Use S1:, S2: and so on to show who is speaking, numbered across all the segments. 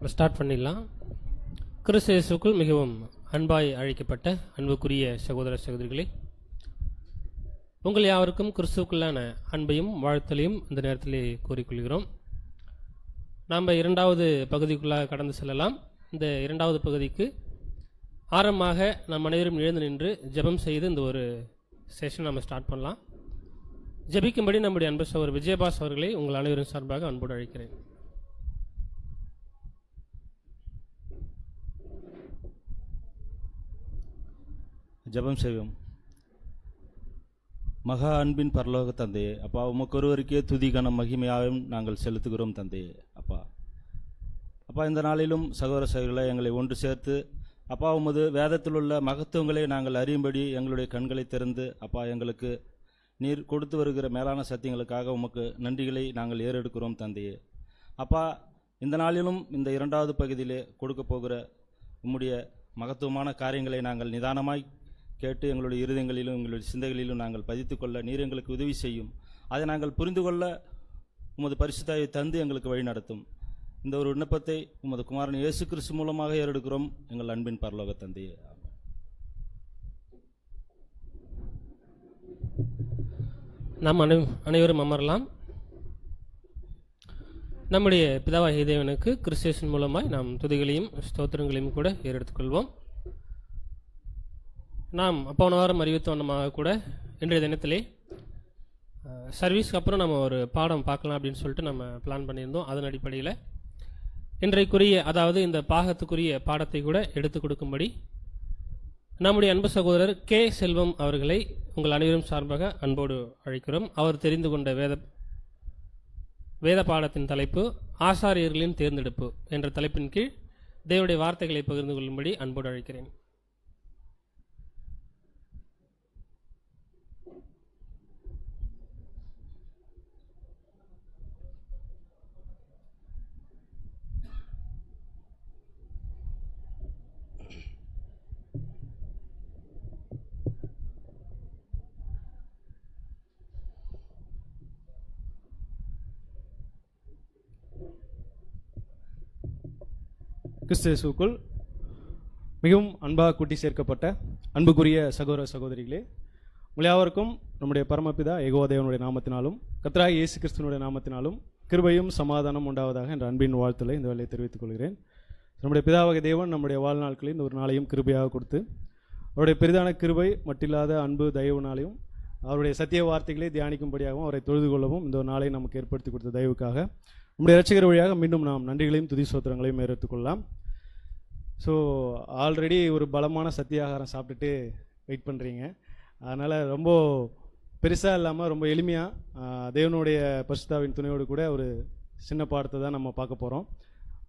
S1: Start பண்ணிடலாம். கிறிஸ்து இயேசுவுக்குள் மிகவும் அன்பாய் அழைக்கப்பட்ட அன்புக்குரிய சகோதர சகோதரிகளே, உங்கள் யாவருக்கும் கிறிஸ்துவுக்குள்ளான அன்பையும் வாழ்த்தலையும் இந்த நேரத்திலே கூறிக்கொள்கிறோம். நாம் இரண்டாவது பகுதிக்குள்ளாக கடந்து செல்லலாம். இந்த இரண்டாவது பகுதிக்கு ஆரம்பமாக நாம் அனைவரும் எழுந்து நின்று ஜெபம் செய்து இந்த ஒரு செஷன் நம்ம ஸ்டார்ட் பண்ணலாம். ஜெபிக்கும்படி நம்முடைய அன்பு சகோதரர் விஜயபாஸ் அவர்களை உங்கள் அனைவரும் சார்பாக அன்போடு அழைக்கிறேன்.
S2: ஜெபம் செய்வோம். மகா அன்பின் பரலோக தந்தையே, அப்பா, உமக்கு ஒருவருக்கே துதி கனம் மகிமையாகவும் நாங்கள் செலுத்துகிறோம் தந்தையே. அப்பா இந்த நாளிலும் சகோதர சகோதரிகளை எங்களை ஒன்று சேர்த்து அப்பா உமது வேதத்தில் உள்ள மகத்துவங்களை நாங்கள் அறியும்படி எங்களுடைய கண்களை திறந்து அப்பா எங்களுக்கு நீர் கொடுத்து வருகிற மேலான சத்தியங்களுக்காக உமக்கு நன்றிகளை நாங்கள் ஏறெடுக்கிறோம் தந்தையே. அப்பா இந்த நாளிலும் இந்த இரண்டாவது பகுதியிலே கொடுக்க போகிற உம்முடைய மகத்துவமான காரியங்களை நாங்கள் நிதானமாய் கேட்டு எங்களுடைய இருதயங்களிலும் எங்களுடைய சிந்தைகளிலும் நாங்கள் பதித்து கொள்ள நீர் எங்களுக்கு உதவி செய்யும். அதை நாங்கள் புரிந்து கொள்ள உமது பரிசுத்தாயை தந்து எங்களுக்கு வழி நடத்தும். இந்த ஒரு விண்ணப்பத்தை உமது குமாரன் இயேசு கிறிஸ்து மூலமாக ஏறெடுக்கிறோம் எங்கள் அன்பின் பரலோக தந்தையே.
S1: நாம் அனைவரும் அமரலாம். நம்முடைய பிதாவாகிய தேவனுக்கு கிறிஸ்து மூலமாய் நாம் துதிகளையும் ஸ்தோத்திரங்களையும் கூட ஏறெடுத்துக்கொள்வோம். நாம் போன வாரம் அறிவித்தவண்ணமாக கூட இன்றைய தினத்திலே சர்வீஸ்க்கு அப்புறம் நம்ம ஒரு பாடம் பார்க்கலாம் அப்படின்னு சொல்லிட்டு நம்ம பிளான் பண்ணியிருந்தோம். அதன் அடிப்படையில் இன்றைக்குரிய அதாவது இந்த பாகத்துக்குரிய பாடத்தை கூட எடுத்து கொடுக்கும்படி நம்முடைய அன்பு சகோதரர் கே செல்வம் அவர்களை உங்கள் அனைவரும் சார்பாக அன்போடு அழைக்கிறோம். அவர் தெரிந்து கொண்ட வேத பாடத்தின் தலைப்பு ஆசாரியர்களின் தேர்ந்தெடுப்பு என்ற தலைப்பின் கீழ் தேவனுடைய வார்த்தைகளை பகிர்ந்து கொள்ளும்படி அன்போடு அழைக்கிறேன்.
S3: கிறிஸ்து இயேசுவுக்குள் மிகவும் அன்பாக கூட்டி சேர்க்கப்பட்ட அன்புக்குரிய சகோதர சகோதரிகளே, யாவருக்கும் நம்முடைய பரமபிதா யெகோவா தேவனுடைய நாமத்தினாலும் கர்த்தராகிய இயேசு கிறிஸ்துவினுடைய நாமத்தினாலும் கிருபையும் சமாதானம் உண்டாவதாக என்ற அன்பின் வாழ்த்துக்களை இந்த வேளையை தெரிவித்துக் கொள்கிறேன். நம்முடைய பிதாவாகிய தேவன் நம்முடைய வாழ்நாட்களில் இந்த ஒரு நாளையும் கிருபையாக கொடுத்து அவருடைய பெரிதான கிருபை மட்டில்லாத அன்பு தயவுனாலையும் அவருடைய சத்திய வார்த்தைகளை தியானிக்கும்படியாகவும் அவரை தொழுது கொள்ளவும் இந்த ஒரு நாளை நமக்கு ஏற்படுத்தி கொடுத்த தயவுக்காக நம்முடைய இரட்சகர் வழியாக மீண்டும் நாம் நன்றிகளையும் துதி ஸ்தோத்திரங்களையும் ஏறெடுத்துக்கொள்ளலாம். ஸோ ஆல்ரெடி ஒரு பலமான சத்தியாகாரம் சாப்பிட்டுட்டு வெயிட் பண்ணுறீங்க. அதனால் ரொம்ப பெருசாக இல்லாமல் ரொம்ப எளிமையாக தேவனுடைய பரிசுத்தாவின் துணையோடு கூட ஒரு சின்ன பாடத்தை தான் நம்ம பார்க்க போகிறோம்.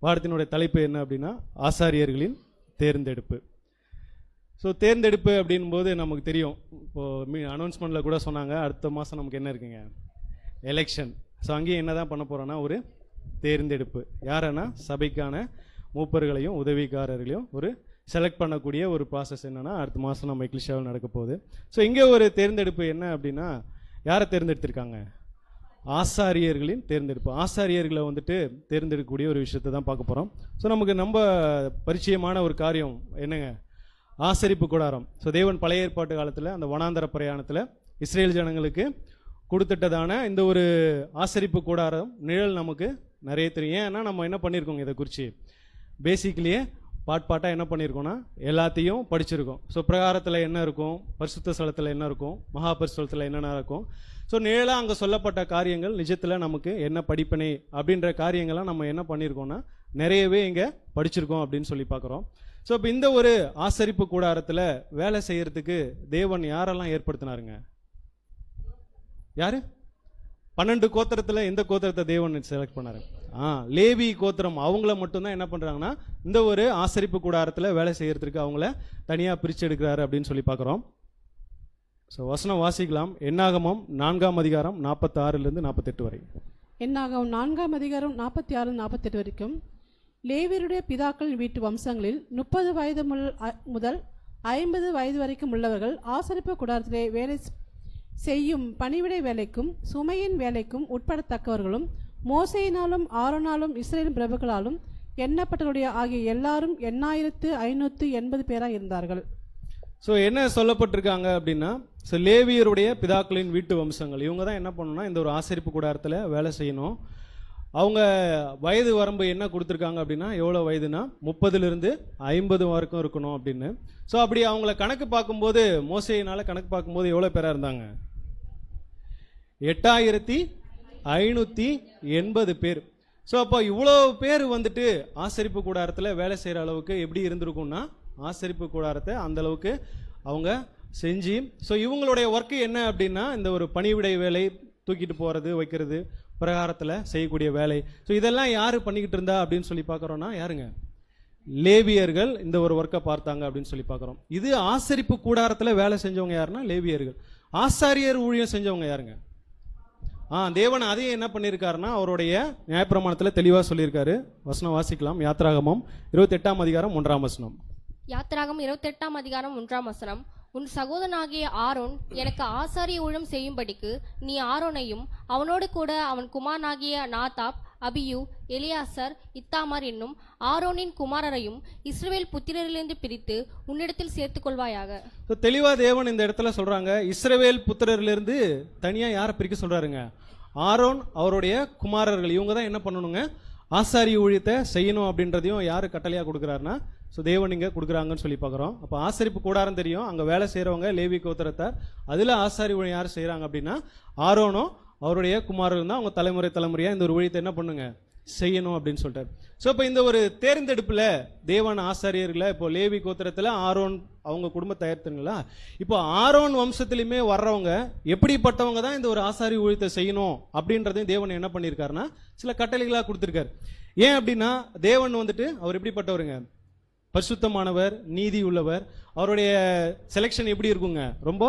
S3: பாடத்தினுடைய தலைப்பு என்ன அப்படின்னா ஆசாரியர்களின் தேர்ந்தெடுப்பு. ஸோ தேர்ந்தெடுப்பு அப்படின்போது நமக்கு தெரியும், இப்போது அனௌன்ஸ்மெண்ட்டில் கூட சொன்னாங்க அடுத்த மாதம் நமக்கு என்ன இருக்குங்க, எலெக்ஷன். ஸோ அங்கேயும் என்ன தான் பண்ண போகிறோன்னா ஒரு தேர்ந்தெடுப்பு. யாருன்னா சபைக்கான மூப்பர்களையும் உதவிக்காரர்களையும் ஒரு செலக்ட் பண்ணக்கூடிய ஒரு ப்ராசஸ் என்னென்னா அடுத்த மாதம் நம்ம எக்லிஷாவில் நடக்க போகுது. ஸோ இங்கே ஒரு தேர்ந்தெடுப்பு என்ன அப்படின்னா யாரை தேர்ந்தெடுத்திருக்காங்க, ஆசாரியர்களின் தேர்ந்தெடுப்பு. ஆசாரியர்களை வந்துட்டு தேர்ந்தெடுக்கக்கூடிய ஒரு விஷயத்தை தான் பார்க்க போகிறோம். ஸோ நமக்கு ரொம்ப பரிச்சயமான ஒரு காரியம் என்னங்க, ஆசரிப்பு கூடாரம். ஸோ தேவன் பழைய ஏற்பாட்டு காலத்தில் அந்த வனாந்தர பிரயாணத்தில் இஸ்ரேல் ஜனங்களுக்கு கொடுத்துட்டதான இந்த ஒரு ஆசரிப்பு கூடாரம் நிழல் நமக்கு நிறைய தெரியும். ஏன்னா நம்ம என்ன பண்ணியிருக்கோங்க, இதை குறித்து பேசிக்லேயே பாட்டாக என்ன பண்ணியிருக்கோம்னா எல்லாத்தையும் படிச்சிருக்கோம். ஸோ பிரகாரத்தில் என்ன இருக்கும், பரிசுத்த ஸ்தலத்தில் என்ன இருக்கும், மகா பரிசுத்தலத்தில் என்னென்ன இருக்கும். ஸோ நிழலாக அங்கே சொல்லப்பட்ட காரியங்கள் நிஜத்தில் நமக்கு என்ன படிப்பினை அப்படின்ற காரியங்கள்லாம் நம்ம என்ன பண்ணியிருக்கோம்னா நிறையவே இங்கே படிச்சிருக்கோம் அப்படின்னு சொல்லி பார்க்குறோம். ஸோ இப்போ இந்த ஒரு ஆசரிப்பு கூடாரத்தில் வேலை செய்யறதுக்கு தேவன் யாரெல்லாம் ஏற்படுத்தினாருங்க, யாரு? 12 கோத்திரத்தில் எந்த கோத்திரத்தை தேவன் செலக்ட் பண்ணாரு? லேவி கோத்திரம். அவங்கள மட்டும்தான் என்ன பண்ணுறாங்கன்னா இந்த ஒரு ஆசரிப்பு கூடாரத்தில் வேலை செய்யறதுக்கு அவங்கள தனியாக பிரித்து எடுக்கிறாரு அப்படின்னு சொல்லி பார்க்குறோம். ஸோ வசனம் வாசிக்கலாம். என்னாகமம் 4ஆம் அதிகாரம் 46லேருந்து 48 வரை.
S4: என்னாகமம் 4ஆம் அதிகாரம் 46-48 வரைக்கும். லேவியருடைய பிதாக்கள் வீட்டு வம்சங்களில் 30 வயது முதல் 50 வயது வரைக்கும் உள்ளவர்கள் ஆசரிப்பு கூடாரத்திலே வேலை செய்யும் பணிவிடை வேலைக்கும் சுமையின் வேலைக்கும் உட்படத்தக்கவர்களும் மோசேயினாலும் ஆரோனாலும் இஸ்ரேலின் பிரபுக்களாலும் எண்ணப்பட்டவருடைய ஆகிய எல்லாரும் 8580 பேராக இருந்தார்கள்.
S3: ஸோ என்ன சொல்லப்பட்டிருக்காங்க அப்படின்னா, ஸோ லேவியருடைய பிதாக்களின் வீட்டு வம்சங்கள் இவங்க தான் என்ன பண்ணணும்னா இந்த ஒரு ஆசரிப்பு கூடாரத்தில் வேலை செய்யணும். அவங்க வயது வரம்பு என்ன கொடுத்துருக்காங்க அப்படின்னா, எவ்வளோ வயதுனா 30லிருந்து 50 வரைக்கும் இருக்கணும் அப்படின்னு. ஸோ அப்படி அவங்கள கணக்கு பார்க்கும்போது, மோசேயினால் கணக்கு பார்க்கும்போது எவ்வளோ பேராக இருந்தாங்க? 8580 பேர். ஸோ அப்போ இவ்வளோ பேர் வந்துட்டு ஆசரிப்பு கூடாரத்தில் வேலை செய்கிற அளவுக்கு எப்படி இருந்திருக்கும்னா, ஆசரிப்பு கூடாரத்தை அந்த அளவுக்கு அவங்க செஞ்சு, ஸோ இவங்களுடைய ஒர்க்கு என்ன அப்படின்னா, இந்த ஒரு பணிவிடை வேலை, தூக்கிட்டு போகிறது வைக்கிறது, பிரகாரத்தில் செய்யக்கூடிய வேலை. ஸோ இதெல்லாம் யார் பண்ணிக்கிட்டு இருந்தா அப்படின்னு சொல்லி பார்க்குறோன்னா, யாருங்க? லேவியர்கள் இந்த ஒரு ஒர்க்கை பார்த்தாங்க அப்படின்னு சொல்லி பார்க்குறோம். இது ஆசரிப்பு கூடாரத்தில் வேலை செஞ்சவங்க யாருன்னா லேவியர்கள். ஆசாரியர் ஊழியம் செஞ்சவங்க யாருங்க? தேவன் அதையும் என்ன பண்ணியிருக்காருன்னா, அவருடைய நியாயப்பிரமாணத்தில் தெளிவாக சொல்லியிருக்காரு. வசனம் வாசிக்கலாம். யாத்திராகமம் 28ஆம் அதிகாரம் 1ஆம் வசனம்.
S5: யாத்திராகம் 28ஆம் அதிகாரம் 1ஆம் வசனம். உன் சகோதரனாகிய ஆரோன் எனக்கு ஆசாரிய ஊழியம் செய்யும்படிக்கு நீ ஆரோனையும் அவனோடு கூட அவன் குமாரனாகிய நாதாப், அபியூ, எலியாசர், இத்தாமார் என்னும் ஆரோனின் குமாரரையும் இஸ்ரவேல் புத்திரரிலிருந்து பிரித்து உன்னிடத்தில் சேர்த்துக் கொள்வாயாக.
S3: தெளிவா தேவன் இந்த இடத்துல சொல்றாங்க, இஸ்ரவேல் புத்திரரிலிருந்து தனியா யாரை பிரிக்க சொல்றாருங்க? ஆரோன், அவருடைய குமாரர்கள், இவங்க தான் என்ன பண்ணணுங்க? ஆசாரிய ஊழியத்தை செய்யணும் அப்படின்றதையும் யாரு கட்டளையா கொடுக்குறாருன்னா, ஸோ தேவன் இங்கே கொடுக்குறாங்கன்னு சொல்லி பார்க்குறோம். அப்போ ஆசரிப்பு கூடாரம் தெரியும், அங்கே வேலை செய்கிறவங்க லேவி கோத்திரத்தார். அதில் ஆசாரி ஊழியம் யார் செய்கிறாங்க அப்படின்னா, ஆரோனும் அவருடைய குமாரர்கள் தான் அவங்க தலைமுறையாக இந்த ஒரு ஊழியத்தை என்ன பண்ணுங்க? செய்யணும் அப்படின்னு சொல்லிட்டார். ஸோ இப்போ இந்த ஒரு தேர்ந்தெடுப்பில் தேவன் ஆசாரியர்களை, இப்போ லேவி கோத்திரத்தில் ஆரோன் அவங்க குடும்பத்தை தயாரித்துங்களா, இப்போ ஆரோன் வம்சத்திலுமே வர்றவங்க எப்படிப்பட்டவங்க தான் இந்த ஒரு ஆசாரி ஊழியத்தை செய்யணும் அப்படின்றதையும் தேவன் என்ன பண்ணியிருக்காருன்னா, சில கட்டளைகளாக கொடுத்துருக்காரு. ஏன் அப்படின்னா, தேவன் வந்துட்டு அவர் எப்படிப்பட்டவருங்க? பரிசுத்தமானவர், நீதி உள்ளவர். அவருடைய செலெக்ஷன் எப்படி இருக்குங்க? ரொம்ப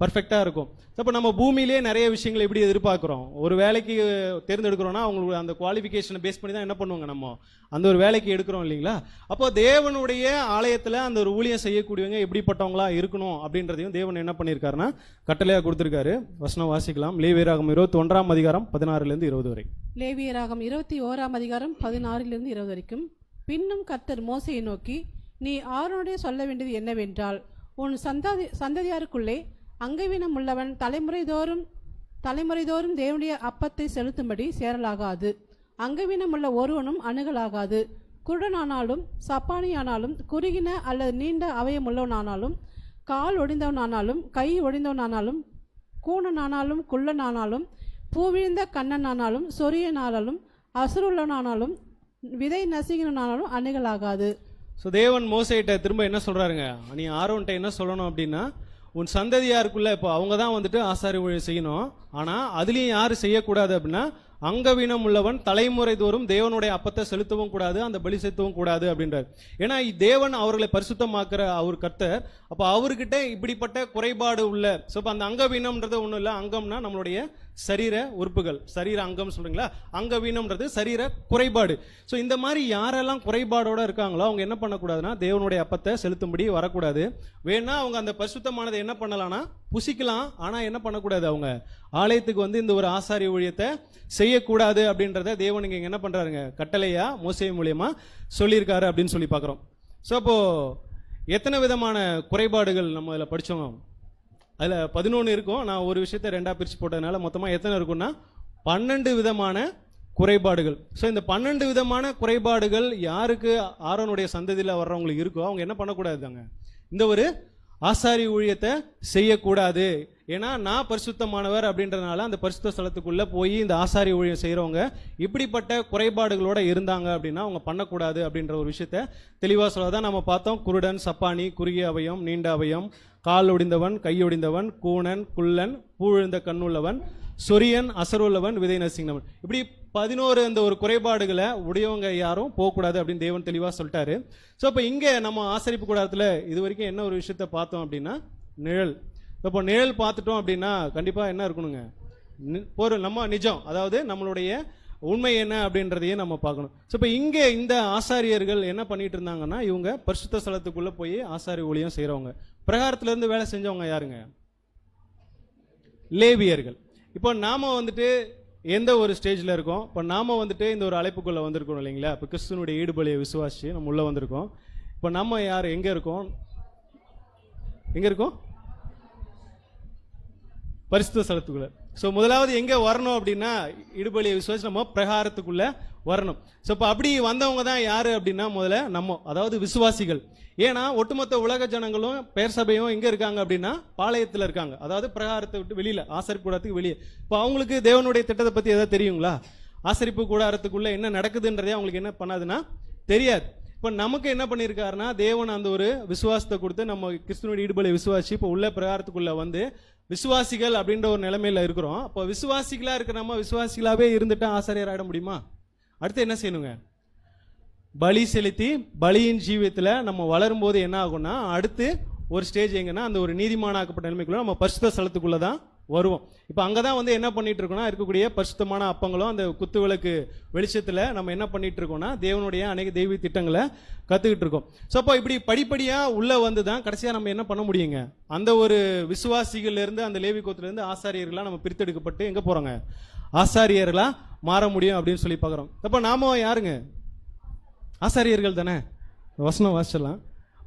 S3: பர்ஃபெக்டாக இருக்கும். அப்போ நம்ம பூமியிலே நிறைய விஷயங்களை எப்படி எதிர்பார்க்குறோம்? ஒரு வேலைக்கு தேர்ந்தெடுக்கிறோம்னா அவங்களுக்கு அந்த குவாலிஃபிகேஷனை பேஸ் பண்ணி தான் என்ன பண்ணுவாங்க, நம்ம அந்த ஒரு வேலைக்கு எடுக்கிறோம் இல்லைங்களா? அப்போ தேவனுடைய ஆலயத்தில் அந்த ஒரு ஊழியம் செய்யக்கூடியவங்க எப்படிப்பட்டவங்களா இருக்கணும் அப்படின்றதையும் தேவன் என்ன பண்ணியிருக்காருன்னா கட்டளையாக கொடுத்துருக்காரு. வசனம் வாசிக்கலாம். லேவியராகம் 21ஆம் அதிகாரம் 16லேருந்து 20 வரை.
S4: லேவியராகம் 21ஆம் அதிகாரம் 16லிருந்து 20 வரைக்கும். பின்னும் கர்த்தர் மோசேயை நோக்கி, நீ ஆரோனுடைய சொல்ல வேண்டியது என்னவென்றால், உன் சந்ததியாருக்குள்ளே அங்கவீனம் உள்ளவன் தலைமுறைதோறும் தேவனுடைய அப்பத்தை செலுத்தும்படி சேரலாகாது. அங்கவீனம் உள்ள ஒருவனும் அணுகலாகாது. குருடனானாலும் சப்பானியானாலும் குறுகின அல்லது நீண்ட அவயம் உள்ளவனானாலும் கால் ஒடிந்தவனானாலும் கை ஒடிந்தவனானாலும் கூணனானாலும் குள்ளனானாலும் பூவிழுந்த கண்ணனானாலும் சொரியனானாலும் அசுருள்ளனானாலும் விதை நசுகினாலும் அணுகலாகாது.
S3: ஸோ தேவன் மோசேட்ட திரும்ப என்ன சொல்றாருங்க? நீ ஆரோன்ட்ட என்ன சொல்லணும் அப்படின்னா, உன் சந்ததியாருக்குள்ள இப்போ அவங்க தான் வந்துட்டு ஆசாரி ஊழியம் செய்யணும். ஆனால் அதுலேயும் யார் செய்யக்கூடாது அப்படின்னா, அங்கவீனம் உள்ளவன் தலைமுறை தோறும் தேவனுடைய அப்பத்தை செலுத்தவும் கூடாது, அந்த பலி செலுத்தவும் கூடாது அப்படின்றார். ஏன்னா தேவன் அவர்களை பரிசுத்தமாக்குற அவர் கர்த்தர். அப்போ அவர்கிட்ட இப்படிப்பட்ட குறைபாடு உள்ள, ஸோ இப்போ அந்த அங்கவீனம்ன்றது ஒன்றும் இல்லை. அங்கம்னா நம்மளுடைய சரீர உறுப்புகள், சரீர அங்கம் சொல்றீங்களா, அங்கவீனம்ன்றது சரீர குறைபாடு. ஸோ இந்த மாதிரி யாரெல்லாம் குறைபாடோட இருக்காங்களோ அவங்க என்ன பண்ணக்கூடாதுன்னா தேவனுடைய அப்பத்தை செலுத்தும்படி வரக்கூடாது. வேணா அவங்க அந்த பரிசுத்தமானதை என்ன பண்ணலாம்னா புசிக்கலாம், ஆனால் என்ன பண்ணக்கூடாது, அவங்க ஆலயத்துக்கு வந்து இந்த ஒரு ஆசாரிய ஊழியத்தை செய்யக்கூடாது அப்படின்றத தேவன் இங்கே என்ன பண்றாருங்க? கட்டளையா மோசே மூலியமா சொல்லியிருக்காரு அப்படின்னு சொல்லி பார்க்குறோம். ஸோ அப்போ எத்தனை விதமான குறைபாடுகள் நம்ம அதில் படித்தோம்? அதில் 11 இருக்கும். நான் ஒரு விஷயத்தை 2ஆக பிரித்து போட்டதுனால மொத்தமாக எத்தனை இருக்குன்னா 12 விதமான குறைபாடுகள். ஸோ இந்த 12 விதமான குறைபாடுகள் யாருக்கு ஆரோனுடைய சந்ததியில் வர்றவங்களுக்கு இருக்கோ அவங்க என்ன பண்ணக்கூடாதுங்க? இந்த ஒரு ஆசாரி ஊழியத்தை செய்யக்கூடாது. ஏன்னா நான் பரிசுத்தமானவர் அப்படின்றதுனால அந்த பரிசுத்த ஸ்தலத்துக்குள்ளே போய் இந்த ஆசாரி ஊழியம் செய்கிறவங்க இப்படிப்பட்ட குறைபாடுகளோட இருந்தாங்க அப்படின்னா அவங்க பண்ணக்கூடாது அப்படின்ற ஒரு விஷயத்த தெளிவாக சொல்லதான் நம்ம பார்த்தோம். குருடன், சப்பானி, குறுகிய அவயம், நீண்ட அவயம், கால் ஒடிந்தவன், கையொடிந்தவன், கூணன், குள்ளன், பூவிழுந்த கண்ணுள்ளவன், சொரியன், அசருள்ளவன், விதை நசிங்கினவன், இப்படி 11 அந்த ஒரு குறைபாடுகளை உடையவங்க யாரும் போகக்கூடாது அப்படின்னு தேவன் தெளிவாக சொல்லிட்டாரு. ஸோ இப்போ இங்கே நம்ம ஆசரிப்பு கூடாரத்தில் இது வரைக்கும் என்ன ஒரு விஷயத்த பார்த்தோம் அப்படின்னா நிழல். இப்போ நிழல் பார்த்துட்டோம் அப்படின்னா கண்டிப்பாக என்ன இருக்கணுங்க? ஒரு நம்ம நிஜம், அதாவது நம்மளுடைய உண்மை என்ன அப்படின்றதையே நம்ம பார்க்கணும். ஸோ இப்போ இங்கே இந்த ஆசாரியர்கள் என்ன பண்ணிட்டு இருந்தாங்கன்னா, இவங்க பரிசுத்த ஸ்தலத்துக்குள்ளே போய் ஆசாரி ஊழியம் செய்கிறவங்க. பிரகாரத்திலேருந்து வேலை செஞ்சவங்க யாருங்க? லேவியர்கள். இப்போ நாம வந்துட்டு எந்த ஒரு ஸ்டேஜில் இருக்கோம்? இப்போ நாம் வந்துட்டு இந்த ஒரு அழைப்புக்குள்ளே வந்திருக்கோம் இல்லைங்களா? இப்போ கிறிஸ்துவனுடைய ஈடுபலியை விசுவாசித்து நம்ம உள்ளே வந்திருக்கோம். இப்போ நம்ம யார், எங்கே இருக்கோம்? பரிசுத்த ஸ்தலத்துக்குள்ள. ஸோ முதலாவது எங்கே வரணும் அப்படின்னா, இடுபலியை விசுவாசி நம்ம பிரகாரத்துக்குள்ளே வரணும். ஸோ இப்போ அப்படி வந்தவங்க தான் யார் அப்படின்னா, முதல்ல நம்ம, அதாவது விசுவாசிகள். ஏன்னா ஒட்டுமொத்த உலக ஜனங்களும் பேர் சபையும் எங்கே இருக்காங்க அப்படின்னா பாளையத்தில் இருக்காங்க, அதாவது பிரகாரத்தை விட்டு வெளியில், ஆசரிப்பு கூடாரத்துக்கு வெளியே. இப்போ அவங்களுக்கு தேவனுடைய திட்டத்தை பற்றி எதாவது தெரியுங்களா? ஆசரிப்பு கூடாரத்துக்குள்ளே என்ன நடக்குதுன்றதே அவங்களுக்கு என்ன பண்ணாதுன்னா தெரியாது. இப்போ நமக்கு என்ன பண்ணியிருக்காருன்னா, தேவன் அந்த ஒரு விசுவாசத்தை கொடுத்து நம்ம கிறிஸ்துவனுடைய ஈடுபலை விசுவாசி இப்போ உள்ள பிரகாரத்துக்குள்ளே வந்து விசுவாசிகள் அப்படின்ற ஒரு நிலைமையில இருக்கிறோம். அப்போ விசுவாசிகளா இருக்கிற நம்ம விசுவாசிகளாவே இருந்துட்டா ஆசாரியர் ஆயிட முடியுமா? அடுத்து என்ன செய்யணுங்க? பலி செலுத்தி பலியின் ஜீவியத்தில் நம்ம வளரும் போது என்ன ஆகும்னா, அடுத்து ஒரு ஸ்டேஜ் எங்கன்னா அந்த ஒரு நீதிமானாக்கப்பட்ட நிலைமைக்குள்ள நம்ம பரிசுத்த ஸ்தலத்துக்குள்ள தான் வருவோம். இப்போ அங்கே தான் வந்து என்ன பண்ணிட்டு இருக்கோம்னா, இருக்கக்கூடிய பரிசுத்தமான அப்பங்களும் அந்த குத்து விளக்கு வெளிச்சத்தில் நம்ம என்ன பண்ணிட்டு இருக்கோம்னா தேவனுடைய அநேக தெய்வீக திட்டங்களை கற்றுக்கிட்டு இருக்கோம். ஸோ அப்போ இப்படி படிப்படியாக உள்ளே வந்து தான் கடைசியாக நம்ம என்ன பண்ண முடியுங்க, அந்த ஒரு விசுவாசிகள்லேருந்து அந்த லேவி கோத்திலேருந்து ஆசாரியர்களாக நம்ம பிரித்தெடுக்கப்பட்டு எங்கே போகிறோங்க, ஆசாரியர்களாக மாற முடியும் அப்படின்னு சொல்லி பார்க்குறோம். அப்போ நாம யாருங்க? ஆசாரியர்கள் தானே. வசனம் வாசிச்சிடலாம்.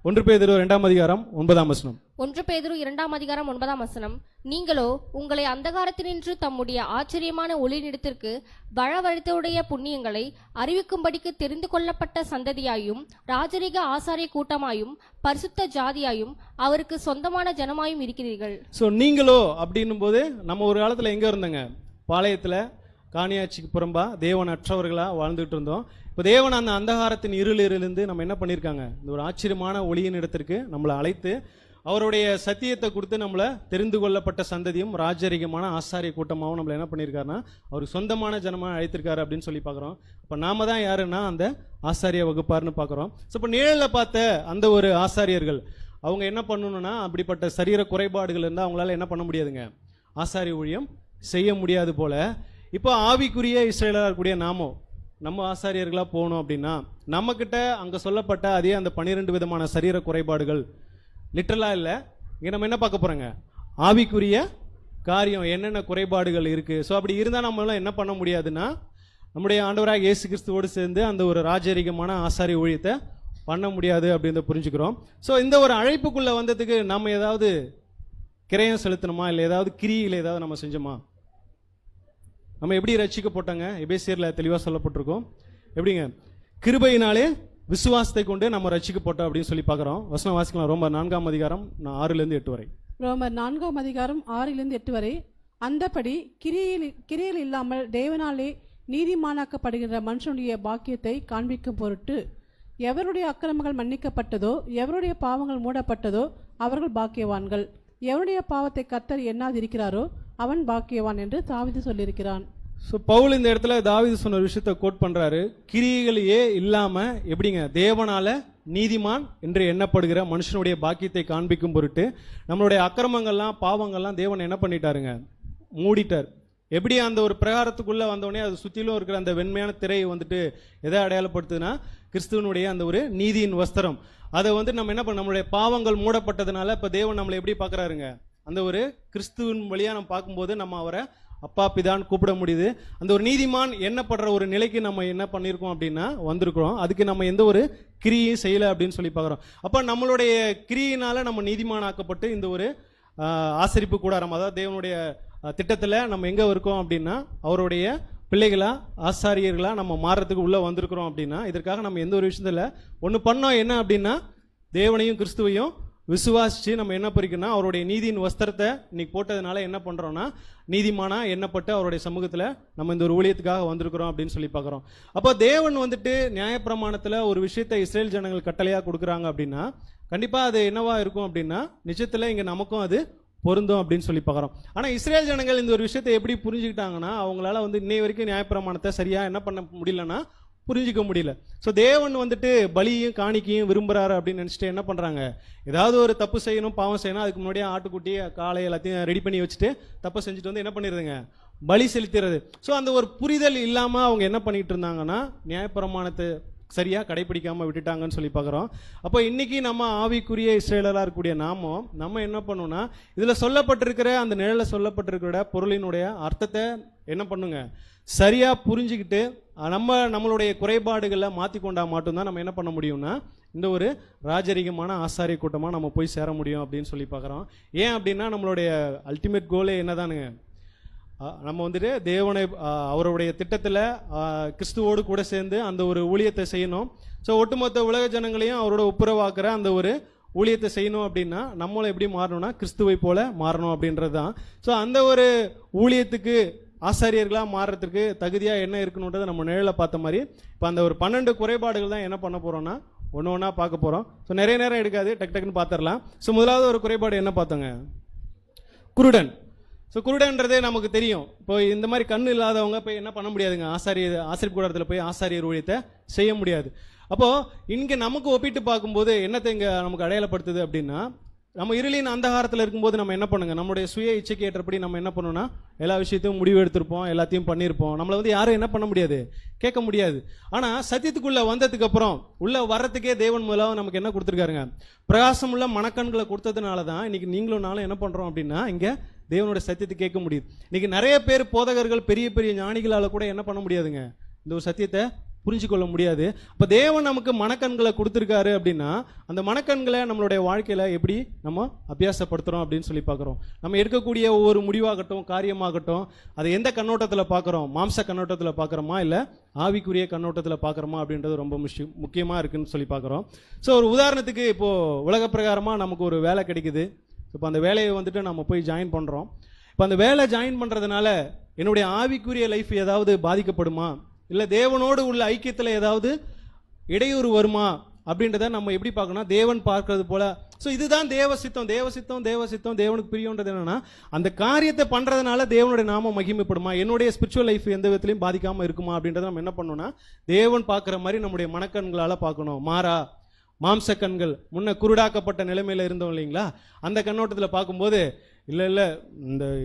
S3: 1 பேதுரு 2:9.
S5: 1 பேதுரு 2:9. நீங்களோ உங்களை அந்தகாரத்தினின்று தம்முடைய ஆச்சரியமான ஒளிநிடத்திற்கு வரவழைத்தவுடைய புண்ணியங்களை அறிவிக்கும்படிக்கு தெரிந்து கொள்ளப்பட்ட சந்ததியாயும் ராஜரீக ஆசாரிய கூட்டமாயும் பரிசுத்த ஜாதியாயும் அவருக்கு சொந்தமான ஜனமாயும் இருக்கிறீர்கள்.
S3: ஸோ நீங்களோ அப்படின்னும் போது நம்ம ஒரு காலத்தில் எங்கே இருந்தோங்க? பாளையத்தில் காணியாட்சிக்கு புறம்பா தேவன் அற்றவர்களாக வாழ்ந்துகிட்டு இருந்தோம். இப்போ தேவன் அந்த அந்தகாரத்தின் இருளிலிருந்து நம்ம என்ன பண்ணியிருக்காங்க, இந்த ஒரு ஆச்சரியமான ஒளியின் இடத்திற்கு நம்மளை அழைத்து அவருடைய சத்தியத்தை கொடுத்து நம்மளை தெரிந்து கொள்ளப்பட்ட சந்ததியும் ராஜரிகமான ஆசாரிய கூட்டமாகவும் நம்மளை என்ன பண்ணியிருக்காருன்னா அவருக்கு சொந்தமான ஜனமாக அழைத்திருக்காரு அப்படின்னு சொல்லி பார்க்குறோம். இப்போ நாம தான் யாருன்னா அந்த ஆசாரிய வகுப்பார்னு பார்க்குறோம். ஸோ இப்போ நிழலில் பார்த்த அந்த ஒரு ஆசாரியர்கள் அவங்க என்ன பண்ணணும்னா, அப்படிப்பட்ட சரீர குறைபாடுகள் இருந்தால் அவங்களால என்ன பண்ண முடியாதுங்க, ஆசாரிய ஊழியம் செய்ய முடியாது போல. இப்போ ஆவிக்குரிய இஸ்ரேலராக இருக்கக்கூடிய நம்ம ஆசாரியர்களாக போகணும் அப்படின்னா நம்மக்கிட்ட அங்கே சொல்லப்பட்ட அதே அந்த 12 விதமான சரீர குறைபாடுகள் லிட்டரலாக இல்லை, இங்கே நம்ம என்ன பார்க்க போகிறோங்க, ஆவிக்குரிய காரியம் என்னென்ன குறைபாடுகள் இருக்குது. ஸோ அப்படி இருந்தால் நம்மளால என்ன பண்ண முடியாதுன்னா நம்முடைய ஆண்டவராக இயேசு கிறிஸ்துவோடு சேர்ந்து அந்த ஒரு ராஜரிகமான ஆசாரிய ஊழியத்தை பண்ண முடியாது அப்படின்றத புரிஞ்சுக்கிறோம். ஸோ இந்த ஒரு அழைப்புக்குள்ளே வந்ததுக்கு நம்ம ஏதாவது கிரயம் செலுத்தணுமா, இல்லை ஏதாவது கிரியில் ஏதாவது நம்ம செஞ்சோமா? நம்ம எப்படி ரட்சிக்கப்பட்டாங்க? எபேசியரில் தெளிவாக சொல்லப்பட்டிருக்கோம். எப்படிங்க? கிருபையினாலே விசுவாசத்தை கொண்டு நம்ம ரட்சிக்கப்பட்டோம் அப்படின்னு சொல்லி பார்க்குறோம். வசனம் வாசிக்கலாம். ரோமர் 4:6 6-8 வரை.
S4: ரோமர் 4 6-8 வரை. அந்தபடி கிரியையில் இல்லாமல் தேவனாலே நீதிமானாக்கப்படுகின்ற மனுஷனுடைய பாக்கியத்தை காண்பிக்கும் பொருட்டு எவருடைய அக்கிரமங்கள் மன்னிக்கப்பட்டதோ எவருடைய பாவங்கள் மூடப்பட்டதோ அவர்கள் பாக்கியவான்கள். எவருடைய பாவத்தை கர்த்தர் எண்ணாதிருக்கிறாரோ அவன் பாக்கியவான் என்று தாவீது சொல்லியிருக்கிறான்.
S3: ஸோ பவுல் இந்த இடத்துல தாவீது சொன்ன ஒரு விஷயத்தை கோட் பண்றாரு. கிரியைகளையே இல்லாம எப்படிங்க தேவனால நீதிமான் என்று எண்ணப்படுகிற மனுஷனுடைய பாக்கியத்தை காண்பிக்கும் பொருட்டு நம்மளுடைய அக்கிரமங்கள்லாம் பாவங்கள்லாம் தேவன் என்ன பண்ணிட்டாருங்க, மூடிட்டார். எப்படி அந்த ஒரு பிரகாரத்துக்குள்ள வந்தோடனே அது சுற்றிலும் இருக்கிற அந்த வெண்மையான திரையை வந்துட்டு எதை அடையாளப்படுத்துதுன்னா கிறிஸ்துவனுடைய அந்த ஒரு நீதியின் வஸ்திரம். அதை வந்து நம்ம என்ன பண்ண, நம்மளுடைய பாவங்கள் மூடப்பட்டதுனால இப்போ தேவன் நம்மளை எப்படி பார்க்குறாருங்க, அந்த ஒரு கிறிஸ்துவின் வழியாக நம்ம பார்க்கும்போது நம்ம அவரை அப்பா பிதான் கூப்பிட முடியுது. அந்த ஒரு நீதிமான் எண்ணப்படுற ஒரு நிலைக்கு நம்ம என்ன பண்ணியிருக்கோம் அப்படின்னா வந்திருக்கிறோம். அதுக்கு நம்ம எந்த ஒரு கிரியையும் செய்யலை அப்படின்னு சொல்லி பார்க்குறோம். அப்போ நம்மளுடைய கிரியினால நம்ம நீதிமான் ஆக்கப்பட்டு இந்த ஒரு ஆசரிப்பு கூடாரம், அதாவது தேவனுடைய திட்டத்தில் நம்ம எங்கே இருக்கோம் அப்படின்னா அவருடைய பிள்ளைகளா ஆசாரியர்களா நம்ம மாறுறதுக்கு உள்ளே வந்திருக்கிறோம். அப்படின்னா இதற்காக நம்ம எந்த ஒரு விஷயத்தில் ஒன்று பண்ணோம் என்ன அப்படின்னா தேவனையும் கிறிஸ்துவையும் விசுவாசிச்சு நம்ம என்ன பறிக்கணும், அவருடைய நீதியின் வஸ்திரத்தை இன்னைக்கு போட்டதுனால என்ன பண்ணுறோன்னா நீதிமானா எண்ணப்பட்டு அவருடைய சமூகத்தில் நம்ம இந்த ஒரு ஊழியத்துக்காக வந்திருக்கிறோம் அப்படின்னு சொல்லி பார்க்குறோம். அப்போ தேவன் வந்துட்டு நியாயப்பிரமாணத்தில் ஒரு விஷயத்தை இஸ்ரேல் ஜனங்கள் கட்டளையாக கொடுக்குறாங்க அப்படின்னா கண்டிப்பாக அது என்னவா இருக்கும் அப்படின்னா நிஜத்தில் இங்கே நமக்கும் அது பொருந்தும் அப்படின்னு சொல்லி பார்க்குறோம். ஆனால் இஸ்ரேல் ஜனங்கள் இந்த ஒரு விஷயத்தை எப்படி புரிஞ்சுக்கிட்டாங்கன்னா அவங்களால வந்து இன்னை வரைக்கும் நியாயப்பிரமாணத்தை சரியாக என்ன பண்ண முடியலன்னா புரிஞ்சிக்க முடியல. ஸோ தேவன் வந்துட்டு பலியும் காணிக்கையும் விரும்புகிறாரு அப்படின்னு நினச்சிட்டு என்ன பண்ணுறாங்க, ஏதாவது ஒரு தப்பு செய்யணும் பாவம் செய்யணும் அதுக்கு முன்னாடியே ஆட்டுக்குட்டி காளை எல்லாத்தையும் ரெடி பண்ணி வச்சுட்டு தப்பு செஞ்சுட்டு வந்து என்ன பண்ணிடுதுங்க, பலி செலுத்துறது. ஸோ அந்த ஒரு புரிதல் இல்லாமல் அவங்க என்ன பண்ணிட்டு இருந்தாங்கன்னா நியாயப்பிரமாணத்தை சரியாக கடைபிடிக்காமல் விட்டுட்டாங்கன்னு சொல்லி பார்க்குறோம். அப்போ இன்றைக்கி நம்ம ஆவிக்குரிய இஸ்ரேலராக இருக்கக்கூடிய நம்ம என்ன பண்ணோம்னா இதில் சொல்லப்பட்டிருக்கிற அந்த நிழலில் சொல்லப்பட்டிருக்கிற பொருளினுடைய அர்த்தத்தை என்ன பண்ணுங்க, சரியா புரிஞ்சுக்கிட்டு நம்மளுடைய குறைபாடுகளை மாற்றி கொண்டா மட்டும்தான் நம்ம என்ன பண்ண முடியும்னா இந்த ஒரு ராஜரிகமான ஆசாரிய கூட்டமாக நம்ம போய் சேர முடியும் அப்படின்னு சொல்லி பார்க்குறோம். ஏன் அப்படின்னா நம்மளுடைய அல்டிமேட் கோலே என்னதானுங்க, நம்ம வந்துட்டு தேவனை அவருடைய திட்டத்தில் கிறிஸ்துவோடு கூட சேர்ந்து அந்த ஒரு ஊழியத்தை செய்யணும். ஸோ ஒட்டுமொத்த உலக ஜனங்களையும் அவரோட ஒப்புரவாக்குற அந்த ஒரு ஊழியத்தை செய்யணும் அப்படின்னா நம்மளும் எப்படி மாறணும்னா கிறிஸ்துவை போல மாறணும் அப்படின்றது தான். ஸோ அந்த ஒரு ஊழியத்துக்கு ஆசாரியர்களாக மாறுறதுக்கு தகுதியாக என்ன இருக்கணுன்றதை நம்ம நிழலில் பார்த்த மாதிரி இப்போ அந்த ஒரு 12 குறைபாடுகள் தான் என்ன பண்ண போகிறோம்னா ஒன்று ஒன்றா பார்க்க போகிறோம். ஸோ நிறைய நேரம் எடுக்காது, டக்கு டக்குன்னு பார்த்துடலாம். ஸோ முதலாவது ஒரு குறைபாடு என்ன பார்த்தோங்க, குருடன். ஸோ குருடன்றதே நமக்கு தெரியும். இப்போ இந்த மாதிரி கண்ணு இல்லாதவங்க போய் என்ன பண்ண முடியாதுங்க, ஆசிரியர் கூடத்தில் போய் ஆசாரியர் ஊழியத்தை செய்ய முடியாது. அப்போது இங்கே நமக்கு ஒப்பிட்டு பார்க்கும்போது என்னத்தை இங்கே நமக்கு அடையாளப்படுத்துது அப்படின்னா, நம்ம இருளின் அந்தகாரத்தில் இருக்கும்போது நம்ம என்ன பண்ணுங்க, நம்மளுடைய சுய இச்சைக்கு ஏற்றபடி நம்ம என்ன பண்ணணும்னா எல்லா விஷயத்தையும் முடிவு எடுத்திருப்போம், எல்லாத்தையும் பண்ணியிருப்போம். நம்மளை வந்து யாரும் என்ன பண்ண முடியாது, கேட்க முடியாது. ஆனால் சத்தியத்துக்குள்ளே வந்ததுக்கு அப்புறம் உள்ளே வர்றதுக்கே தேவன் முதலாவது நமக்கு என்ன கொடுத்துருக்காருங்க, பிரகாசம் உள்ள மனக்கண்களை கொடுத்ததுனால தான் இன்னைக்கு நீங்களும் நானும் என்ன பண்ணுறோம் அப்படின்னா இங்கே தேவனுடைய சத்தியத்தை கேட்க முடியுது. இன்னைக்கு நிறைய பேர் போதகர்கள் பெரிய பெரிய ஞானிகளால் கூட என்ன பண்ண முடியாதுங்க, இந்த ஒரு சத்தியத்தை புரிஞ்சுக்கொள்ள முடியாது. அப்போ தேவன் நமக்கு மனக்கண்களை கொடுத்துருக்காரு அப்படின்னா அந்த மனக்கண்களை நம்மளுடைய வாழ்க்கையில் எப்படி நம்ம அபியாசப்படுத்துகிறோம் அப்படின்னு சொல்லி பார்க்குறோம். நம்ம எடுக்கக்கூடிய ஒவ்வொரு முடிவாகட்டும் காரியமாகட்டும் அதை எந்த கண்ணோட்டத்தில் பார்க்குறோம், மாம்ச கண்ணோட்டத்தில் பார்க்குறோமா இல்லை ஆவிக்குரிய கண்ணோட்டத்தில் பார்க்குறோமா அப்படின்றது ரொம்ப முக்கியமாக இருக்குன்னு சொல்லி பார்க்குறோம். ஸோ ஒரு உதாரணத்துக்கு இப்போது உலக பிரகாரமாக நமக்கு ஒரு வேலை கிடைக்குது. இப்போ அந்த வேலையை வந்துட்டு நம்ம போய் ஜாயின் பண்ணுறோம். இப்போ அந்த வேலை ஜாயின் பண்ணுறதுனால என்னுடைய ஆவிக்குரிய லைஃப் ஏதாவது பாதிக்கப்படுமா, இல்லை தேவனோடு உள்ள ஐக்கியத்தில் ஏதாவது இடையூறு வருமா அப்படின்றத நம்ம எப்படி பார்க்கணும், தேவன் பார்க்கறது போல. ஸோ இதுதான் தேவசித்தம். தேவனுக்கு பிரியன்றது என்னன்னா அந்த காரியத்தை பண்ணுறதுனால தேவனுடைய நாமம் மகிமைப்படுமா, என்னுடைய ஸ்பிரிச்சுவல் லைஃப் எந்த விதத்திலையும் பாதிக்காமல் இருக்குமா அப்படின்றத நம்ம என்ன பண்ணணும்னா தேவன் பார்க்குற மாதிரி நம்முடைய மனக்கண்களால் பார்க்கணும். மாறா மாம்ச கண்கள் முன்ன குருடாக்கப்பட்ட நிலைமையில் இருந்தோம் இல்லைங்களா, அந்த கண்ணோட்டத்தில் பார்க்கும்போது இல்லை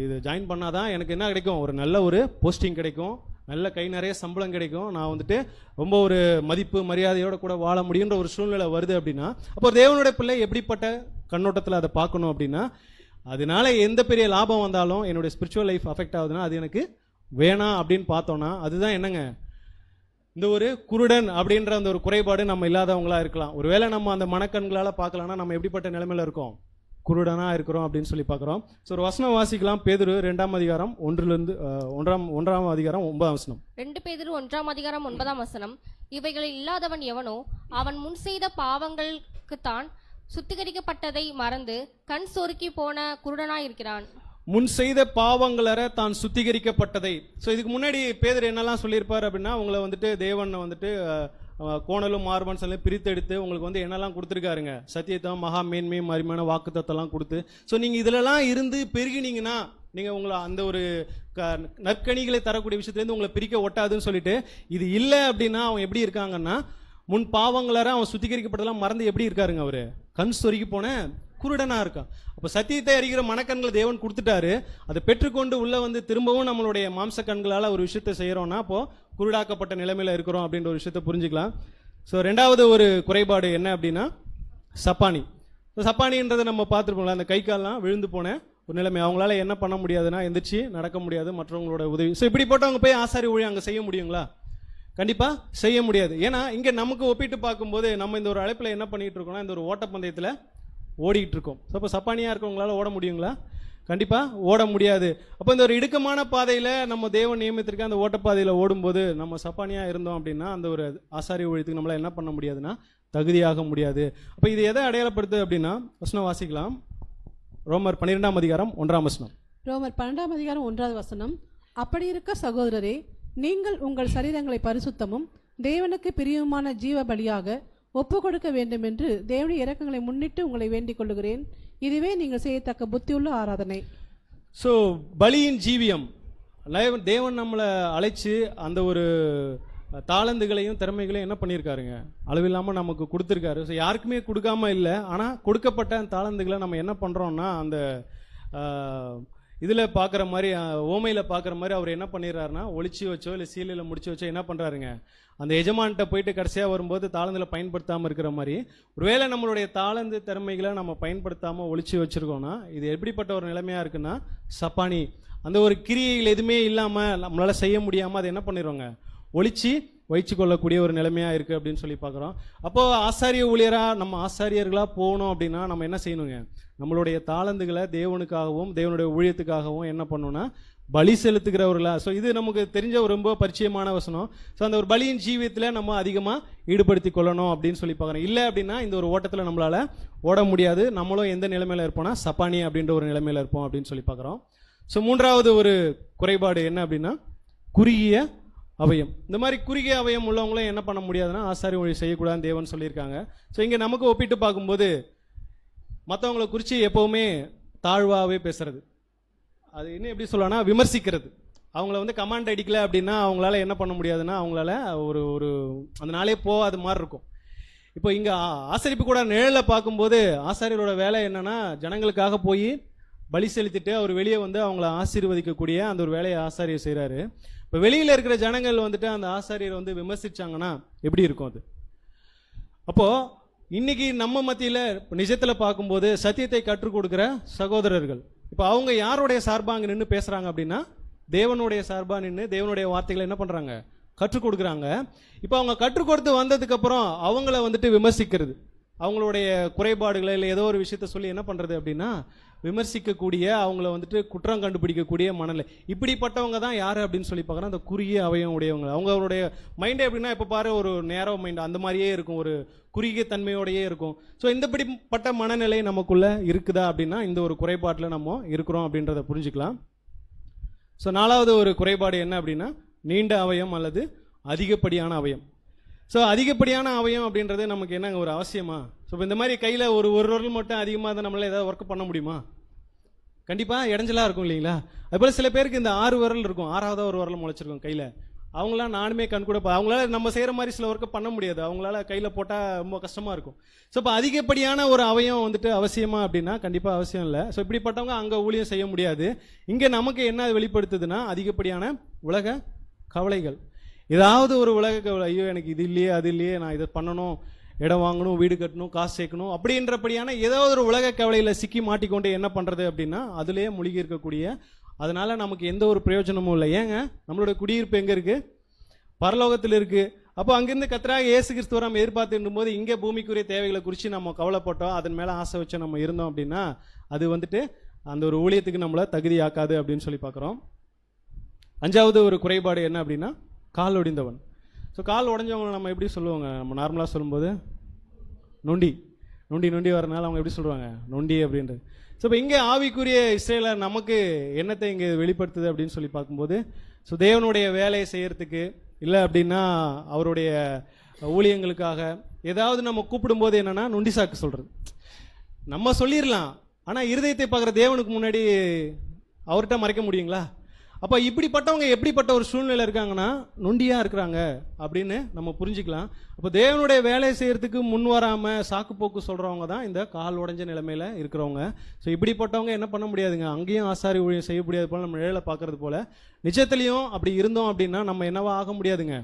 S3: இது ஜாயின் பண்ணாதான் எனக்கு என்ன கிடைக்கும், ஒரு நல்ல ஒரு போஸ்டிங் கிடைக்கும், நல்ல கை நிறைய சம்பளம் கிடைக்கும், நான் வந்துட்டு ரொம்ப ஒரு மதிப்பு மரியாதையோடு கூட வாழ முடியுன்ற ஒரு சூழ்நிலை வருது அப்படின்னா அப்போ தேவனுடைய பிள்ளை எப்படிப்பட்ட கண்ணோட்டத்தில் அதை பார்க்கணும் அப்படின்னா அதனால எந்த பெரிய லாபம் வந்தாலும் என்னுடைய ஸ்பிரிச்சுவல் லைஃப் அஃபெக்ட் ஆகுதுன்னா அது எனக்கு வேணாம் அப்படின்னு பார்த்தோன்னா அதுதான் என்னங்க, இந்த ஒரு குருடன் அப்படின்ற அந்த ஒரு குறைபாடு நம்ம இல்லாதவங்களா இருக்கலாம். ஒருவேளை நம்ம அந்த மனக்கண்களால் பார்க்கலாம்னா நம்ம எப்படிப்பட்ட நிலைமையில் இருக்கோம், குருடனா இருக்கிறோம் அப்படின்னு சொல்லி பார்க்குறோம். ஸோ ஒரு வசனம் வாசிக்கலாம். பேதுரு 2ஆம் அதிகாரம் 1 அதிகாரம் 9ஆம் வசனம்.
S5: 2 பேதுரு 1ஆம் அதிகாரம் 9ஆம் வசனம். இவைகளில் இல்லாதவன் எவனோ அவன் முன் செய்த பாவங்களுக்குத்தான் சுத்திகரிக்கப்பட்டதை மறந்து கண் சொருக்கி போன குருடனாயிருக்கிறான்.
S3: முன் செய்த பாவங்களற தான் சுத்திகரிக்கப்பட்டதை. ஸோ இதுக்கு முன்னாடி பேதுரு என்னெல்லாம் சொல்லியிருப்பார் அப்படின்னா உங்களை வந்துட்டு தேவன் வந்துட்டு கோணலும் மார்பன்ஸெல்லாம் பிரித்தெடுத்து உங்களுக்கு வந்து என்னெல்லாம் கொடுத்துருக்காருங்க, சத்தியத்தம் மகா மேன்மை மரிமான வாக்குத்தத்தெல்லாம் கொடுத்து. ஸோ நீங்கள் இதிலெல்லாம் இருந்து பெருகினீங்கன்னா நீங்கள் உங்களை அந்த ஒரு நற்கனிகளை தரக்கூடிய விஷயத்துலேருந்து உங்களை பிரிக்க ஒட்டாதுன்னு சொல்லிட்டு இது இல்லை அப்படின்னா அவன் எப்படி இருக்காங்கன்னா முன் பாவங்களற அவன் சுத்திகரிக்கப்பட்டதெல்லாம் மறந்து எப்படி இருக்காருங்க, அவர் கண் சொருகி போன குருடனா இருக்கான். அப்போ சத்தியத்தை அறிகிற மனக்கண்களை தேவன் கொடுத்துட்டாரு. அதை பெற்றுக்கொண்டு உள்ள வந்து திரும்பவும் நம்மளுடைய மாம்ச கண்களால் ஒரு விஷயத்தை செய்கிறோம்னா அப்போ குருடாக்கப்பட்ட நிலைமையில் இருக்கிறோம் அப்படின்ற ஒரு விஷயத்தை புரிஞ்சுக்கலாம். ஸோ 2வது ஒரு குறைபாடு என்ன அப்படின்னா சப்பானி. சப்பானின்றதை நம்ம பார்த்துருப்போம்ல, அந்த கை கால்லாம் விழுந்து போன ஒரு நிலைமை, அவங்களால என்ன பண்ண முடியாதுன்னா எந்திரிச்சு நடக்க முடியாது, மற்றவங்களோட உதவி. ஸோ இப்படிப்பட்டவங்க போய் ஆசாரி ஊழியம் அங்கே செய்ய முடியுங்களா, கண்டிப்பாக செய்ய முடியாது. ஏன்னா இங்கே நமக்கு ஒப்பிட்டு பார்க்கும்போது நம்ம இந்த ஒரு அழைப்பில் என்ன பண்ணிட்டு இருக்கோம்னா இந்த ஒரு ஓட்டப்பந்தயத்தில் ஓடிக்கிட்டு இருக்கோம். ஸோ இப்போ சப்பானியாக இருக்கவங்களால ஓட முடியுங்களா, கண்டிப்பாக ஓட முடியாது. அப்போ இந்த ஒரு இடுக்கமான பாதையில் நம்ம தேவன் நியமித்திருக்க அந்த ஓட்டப்பாதையில் ஓடும்போது நம்ம சப்பானியாக இருந்தோம் அப்படின்னா அந்த ஒரு ஆசாரிய ஊழியத்துக்கு நம்மளால் என்ன பண்ண முடியாதுன்னா தகுதியாக முடியாது. அப்போ இது எதை அடையாளப்படுத்து அப்படின்னா வசனம் வாசிக்கலாம். ரோமர் 12ஆம் அதிகாரம் 1ஆம் வசனம்.
S4: ரோமர் 12ஆம் அதிகாரம் 1வது வசனம். அப்படி இருக்க சகோதரரே, நீங்கள் உங்கள் சரீரங்களை பரிசுத்தமும் தேவனுக்கு பிரியமான ஜீவ பலியாக ஒப்பு கொடுக்க வேண்டும் என்று தேவனுடைய இரக்கங்களை முன்னிட்டு உங்களை வேண்டிக் கொள்ளுகிறேன். இதுவே நீங்கள் செய்யத்தக்க புத்தியுள்ள ஆராதனை.
S3: ஸோ பலியின் ஜீவியம், தேவன் நம்மளை அழைச்சி அந்த ஒரு தாளந்துகளையும் திறமைகளையும் என்ன பண்ணியிருக்காருங்க, அளவில்லாமல் நமக்கு கொடுத்துருக்காரு. ஸோ யாருக்குமே கொடுக்காம இல்லை, ஆனால் கொடுக்கப்பட்ட அந்த தாளந்துகளை நம்ம என்ன பண்ணுறோம்னா அந்த இதில் பார்க்குற மாதிரி ஓமையில் பார்க்குற மாதிரி அவர் என்ன பண்ணிடுறாருன்னா ஒளிச்சு வச்சோ இல்லை சீலையில் முடிச்சு வச்சோ என்ன பண்ணுறாருங்க, அந்த எஜமான்கிட்ட போயிட்டு கடைசியாக வரும்போது தாளந்தில் பயன்படுத்தாமல் இருக்கிற மாதிரி ஒருவேளை நம்மளுடைய தாளந்து திறமைகளை நம்ம பயன்படுத்தாமல் ஒளிச்சு வச்சுருக்கோம்னா இது எப்படிப்பட்ட ஒரு நிலைமையாக இருக்குன்னா சப்பானி. அந்த ஒரு கிரியைகள் எதுவுமே இல்லாமல் நம்மளால் செய்ய முடியாமல் அதை என்ன பண்ணிடுவாங்க, ஒழிச்சு வைச்சு கொள்ளக்கூடிய ஒரு நிலைமையாக இருக்குது அப்படின்னு சொல்லி பார்க்குறோம். அப்போது ஆசாரிய ஊழியராக நம்ம ஆசாரியர்களாக போகணும் அப்படின்னா நம்ம என்ன செய்யணுங்க, நம்மளுடைய தாளந்துகளை தேவனுக்காகவும் தேவனுடைய ஊழியத்துக்காகவும் என்ன பண்ணணும்னா பலி செலுத்துகிறவர்களா. ஸோ இது நமக்கு தெரிஞ்ச ஒரு ரொம்ப பரிச்சயமான வசனம். ஸோ அந்த ஒரு பலியின் ஜீவியத்தில் நம்ம அதிகமாக ஈடுபடுத்தி கொள்ளணும் அப்படின்னு சொல்லி பார்க்குறோம். இல்லை அப்படின்னா இந்த ஒரு ஓட்டத்தில் நம்மளால் ஓட முடியாது. நம்மளும் எந்த நிலைமையில் இருப்போம்னா சப்பானி அப்படின்ற ஒரு நிலைமையில் இருப்போம் அப்படின்னு சொல்லி பார்க்குறோம். ஸோ மூன்றாவது ஒரு குறைபாடு என்ன அப்படின்னா குறுகிய அவயம். இந்த மாதிரி குறுகிய அவயம் உள்ளவங்களும் என்ன பண்ண முடியாதுன்னா ஆசாரிய ஊழியம் செய்யக்கூடாதுன்னு தேவன் சொல்லியிருக்காங்க. ஸோ இங்கே நமக்கு ஒப்பிட்டு பார்க்கும்போது மற்றவங்களை குறித்து எப்போவுமே தாழ்வாகவே பேசுறது, அது இன்னும் எப்படி சொல்லலாம்னா விமர்சிக்கிறது. அவங்கள வந்து கமாண்ட் அடிக்கல அப்படின்னா அவங்களால என்ன பண்ண முடியாதுன்னா அவங்களால ஒரு அந்த நாளே போகாத மாதிரி இருக்கும். இப்போ இங்கே ஆசரிப்பு கூட நிழலில் பார்க்கும்போது ஆசாரியரோட வேலை என்னன்னா ஜனங்களுக்காக போய் பலி செலுத்திட்டு அவர் வெளியே வந்து அவங்கள ஆசீர்வதிக்கக்கூடிய அந்த ஒரு வேலையை ஆசாரியர் செய்கிறாரு. இப்போ வெளியில் இருக்கிற ஜனங்கள் வந்துட்டு அந்த ஆசாரியரை வந்து விமர்சிச்சாங்கன்னா எப்படி இருக்கும் அது? அப்போது இன்னைக்கு நம்ம மத்தியில் நிஜத்தில் பார்க்கும்போது சத்தியத்தை கற்றுக் கொடுக்குற சகோதரர்கள் இப்போ அவங்க யாருடைய சார்பாக அங்கே நின்று பேசுகிறாங்க அப்படின்னா தேவனுடைய சார்பாக நின்று தேவனுடைய வார்த்தைகளை என்ன பண்ணுறாங்க, கற்றுக் கொடுக்குறாங்க. இப்போ அவங்க கற்றுக் கொடுத்து வந்ததுக்கப்புறம் அவங்கள வந்துட்டு விமர்சிக்கிறது, அவங்களுடைய குறைபாடுகளை இல்லை ஏதோ ஒரு விஷயத்த சொல்லி என்ன பண்ணுறது அப்படின்னா விமர்சிக்கக்கூடிய, அவங்கள வந்துட்டு குற்றம் கண்டுபிடிக்கக்கூடிய மனநிலை. இப்படிப்பட்டவங்க தான் யார் அப்படின்னு சொல்லி பார்க்குறோம், அந்த குறுகிய அவயம் உடையவங்க. அவங்களுடைய மைண்டே எப்படின்னா இப்போ பாரு ஒரு நேரோ மைண்ட் அந்த மாதிரியே இருக்கும், ஒரு குறுகிய தன்மையோடையே இருக்கும். ஸோ இந்தப்படிப்பட்ட மனநிலை நமக்குள்ளே இருக்குதா அப்படின்னா இந்த ஒரு குறைபாட்டில் நம்ம இருக்கிறோம் அப்படின்றத புரிஞ்சுக்கலாம். ஸோ நாலாவது ஒரு குறைபாடு என்ன அப்படின்னா நீண்ட அவயம் அல்லது அதிகப்படியான அவயம். ஸோ அதிகப்படியான அவயம் அப்படின்றது நமக்கு என்னங்க ஒரு அவசியமா? ஸோ இந்த மாதிரி கையில் ஒரு விரல் மட்டும் அதிகமாக தான் நம்மளால் ஏதாவது ஒர்க் பண்ண முடியுமா? கண்டிப்பாக இடைஞ்சலாக இருக்கும் இல்லைங்களா? அதுபோல் சில பேருக்கு இந்த 6 விரல் இருக்கும், 6ஆவதாக ஒரு விரல் முளைச்சிருக்கும் கையில். அவங்களாம் நானுமே கண் கூட அவங்களால நம்ம செய்கிற மாதிரி சில ஒர்க்கை பண்ண முடியாது, அவங்களால கையில் போட்டால் ரொம்ப கஷ்டமாக இருக்கும். ஸோ இப்போ அதிகப்படியான ஒரு அவயம் வந்துட்டு அவசியமா அப்படின்னா கண்டிப்பாக அவசியம் இல்லை. ஸோ இப்படிப்பட்டவங்க அங்கே ஊழியம் செய்ய முடியாது. இங்கே நமக்கு என்ன வெளிப்படுத்துதுன்னா அதிகப்படியான உலக கவலைகள். ஏதாவது ஒரு உலக கவலை, ஐயோ எனக்கு இது இல்லையே அது இல்லையே, நான் இதை பண்ணணும், இடம் வாங்கணும், வீடு கட்டணும், காசு சேர்க்கணும் அப்படின்றபடியான ஏதாவது ஒரு உலக கவலையில் சிக்கி மாட்டிக்கொண்டு என்ன பண்ணுறது அப்படின்னா அதுலேயே மூழ்கி இருக்கக்கூடிய, அதனால நமக்கு எந்த ஒரு பிரயோஜனமும் இல்லை. ஏங்க நம்மளோட குடியிருப்பு எங்கே இருக்குது? பரலோகத்தில் இருக்குது. அப்போ அங்கேருந்து கர்த்தராகிய இயேசு கிறிஸ்துவை நம்ம எதிர்பார்த்துடும் போது இங்கே பூமிக்குரிய தேவைகளை குறித்து நம்ம கவலைப்பட்டோம், அதன் மேலே ஆசை வச்சு நம்ம இருந்தோம் அப்படின்னா அது வந்துட்டு அந்த ஒரு ஊழியத்துக்கு நம்மளை தகுதியாக்காது அப்படின்னு சொல்லி பார்க்குறோம். 5வது ஒரு குறைபாடு என்ன அப்படின்னா கால் ஒடிந்தவன். ஸோ கால் உடஞ்சவங்க நம்ம எப்படி சொல்லுவாங்க? நம்ம நார்மலாக சொல்லும்போது நொண்டி நொண்டி நொண்டி வரனால அவங்க எப்படி சொல்லுவாங்க? நொண்டி அப்படின்றது. ஸோ இப்போ இங்கே ஆவிக்குரிய இஸ்ரேலர் நமக்கு என்னத்தை இங்கே வெளிப்படுத்துது அப்படின்னு சொல்லி பார்க்கும்போது ஸோ தேவனுடைய வேலையை செய்கிறதுக்கு இல்லை அப்படின்னா அவருடைய ஊழியங்களுக்காக ஏதாவது நம்ம கூப்பிடும்போது என்னென்னா நொண்டி சாக்கு சொல்கிறது. நம்ம சொல்லிடலாம், ஆனால் இருதயத்தை பார்க்குற தேவனுக்கு முன்னாடி அவர்கிட்ட மறைக்க முடியுங்களா? அப்போ இப்படிப்பட்டவங்க எப்படிப்பட்ட ஒரு சூழ்நிலை இருக்காங்கன்னா நொண்டியாக இருக்கிறாங்க அப்படின்னு நம்ம புரிஞ்சுக்கலாம். அப்போ தேவனுடைய வேலையை செய்கிறதுக்கு முன் வராமல் சாக்கு போக்கு சொல்கிறவங்க தான் இந்த கால் உடைஞ்ச நிலைமையில் இருக்கிறவங்க. ஸோ இப்படிப்பட்டவங்க என்ன பண்ண முடியாதுங்க, அங்கேயும் ஆசாரி ஊழியம் செய்ய முடியாது போல் நம்ம நிழலை பார்க்கறது போல் நிஜத்துலையும் அப்படி இருந்தோம் அப்படின்னா நம்ம என்னவா ஆக முடியாதுங்க,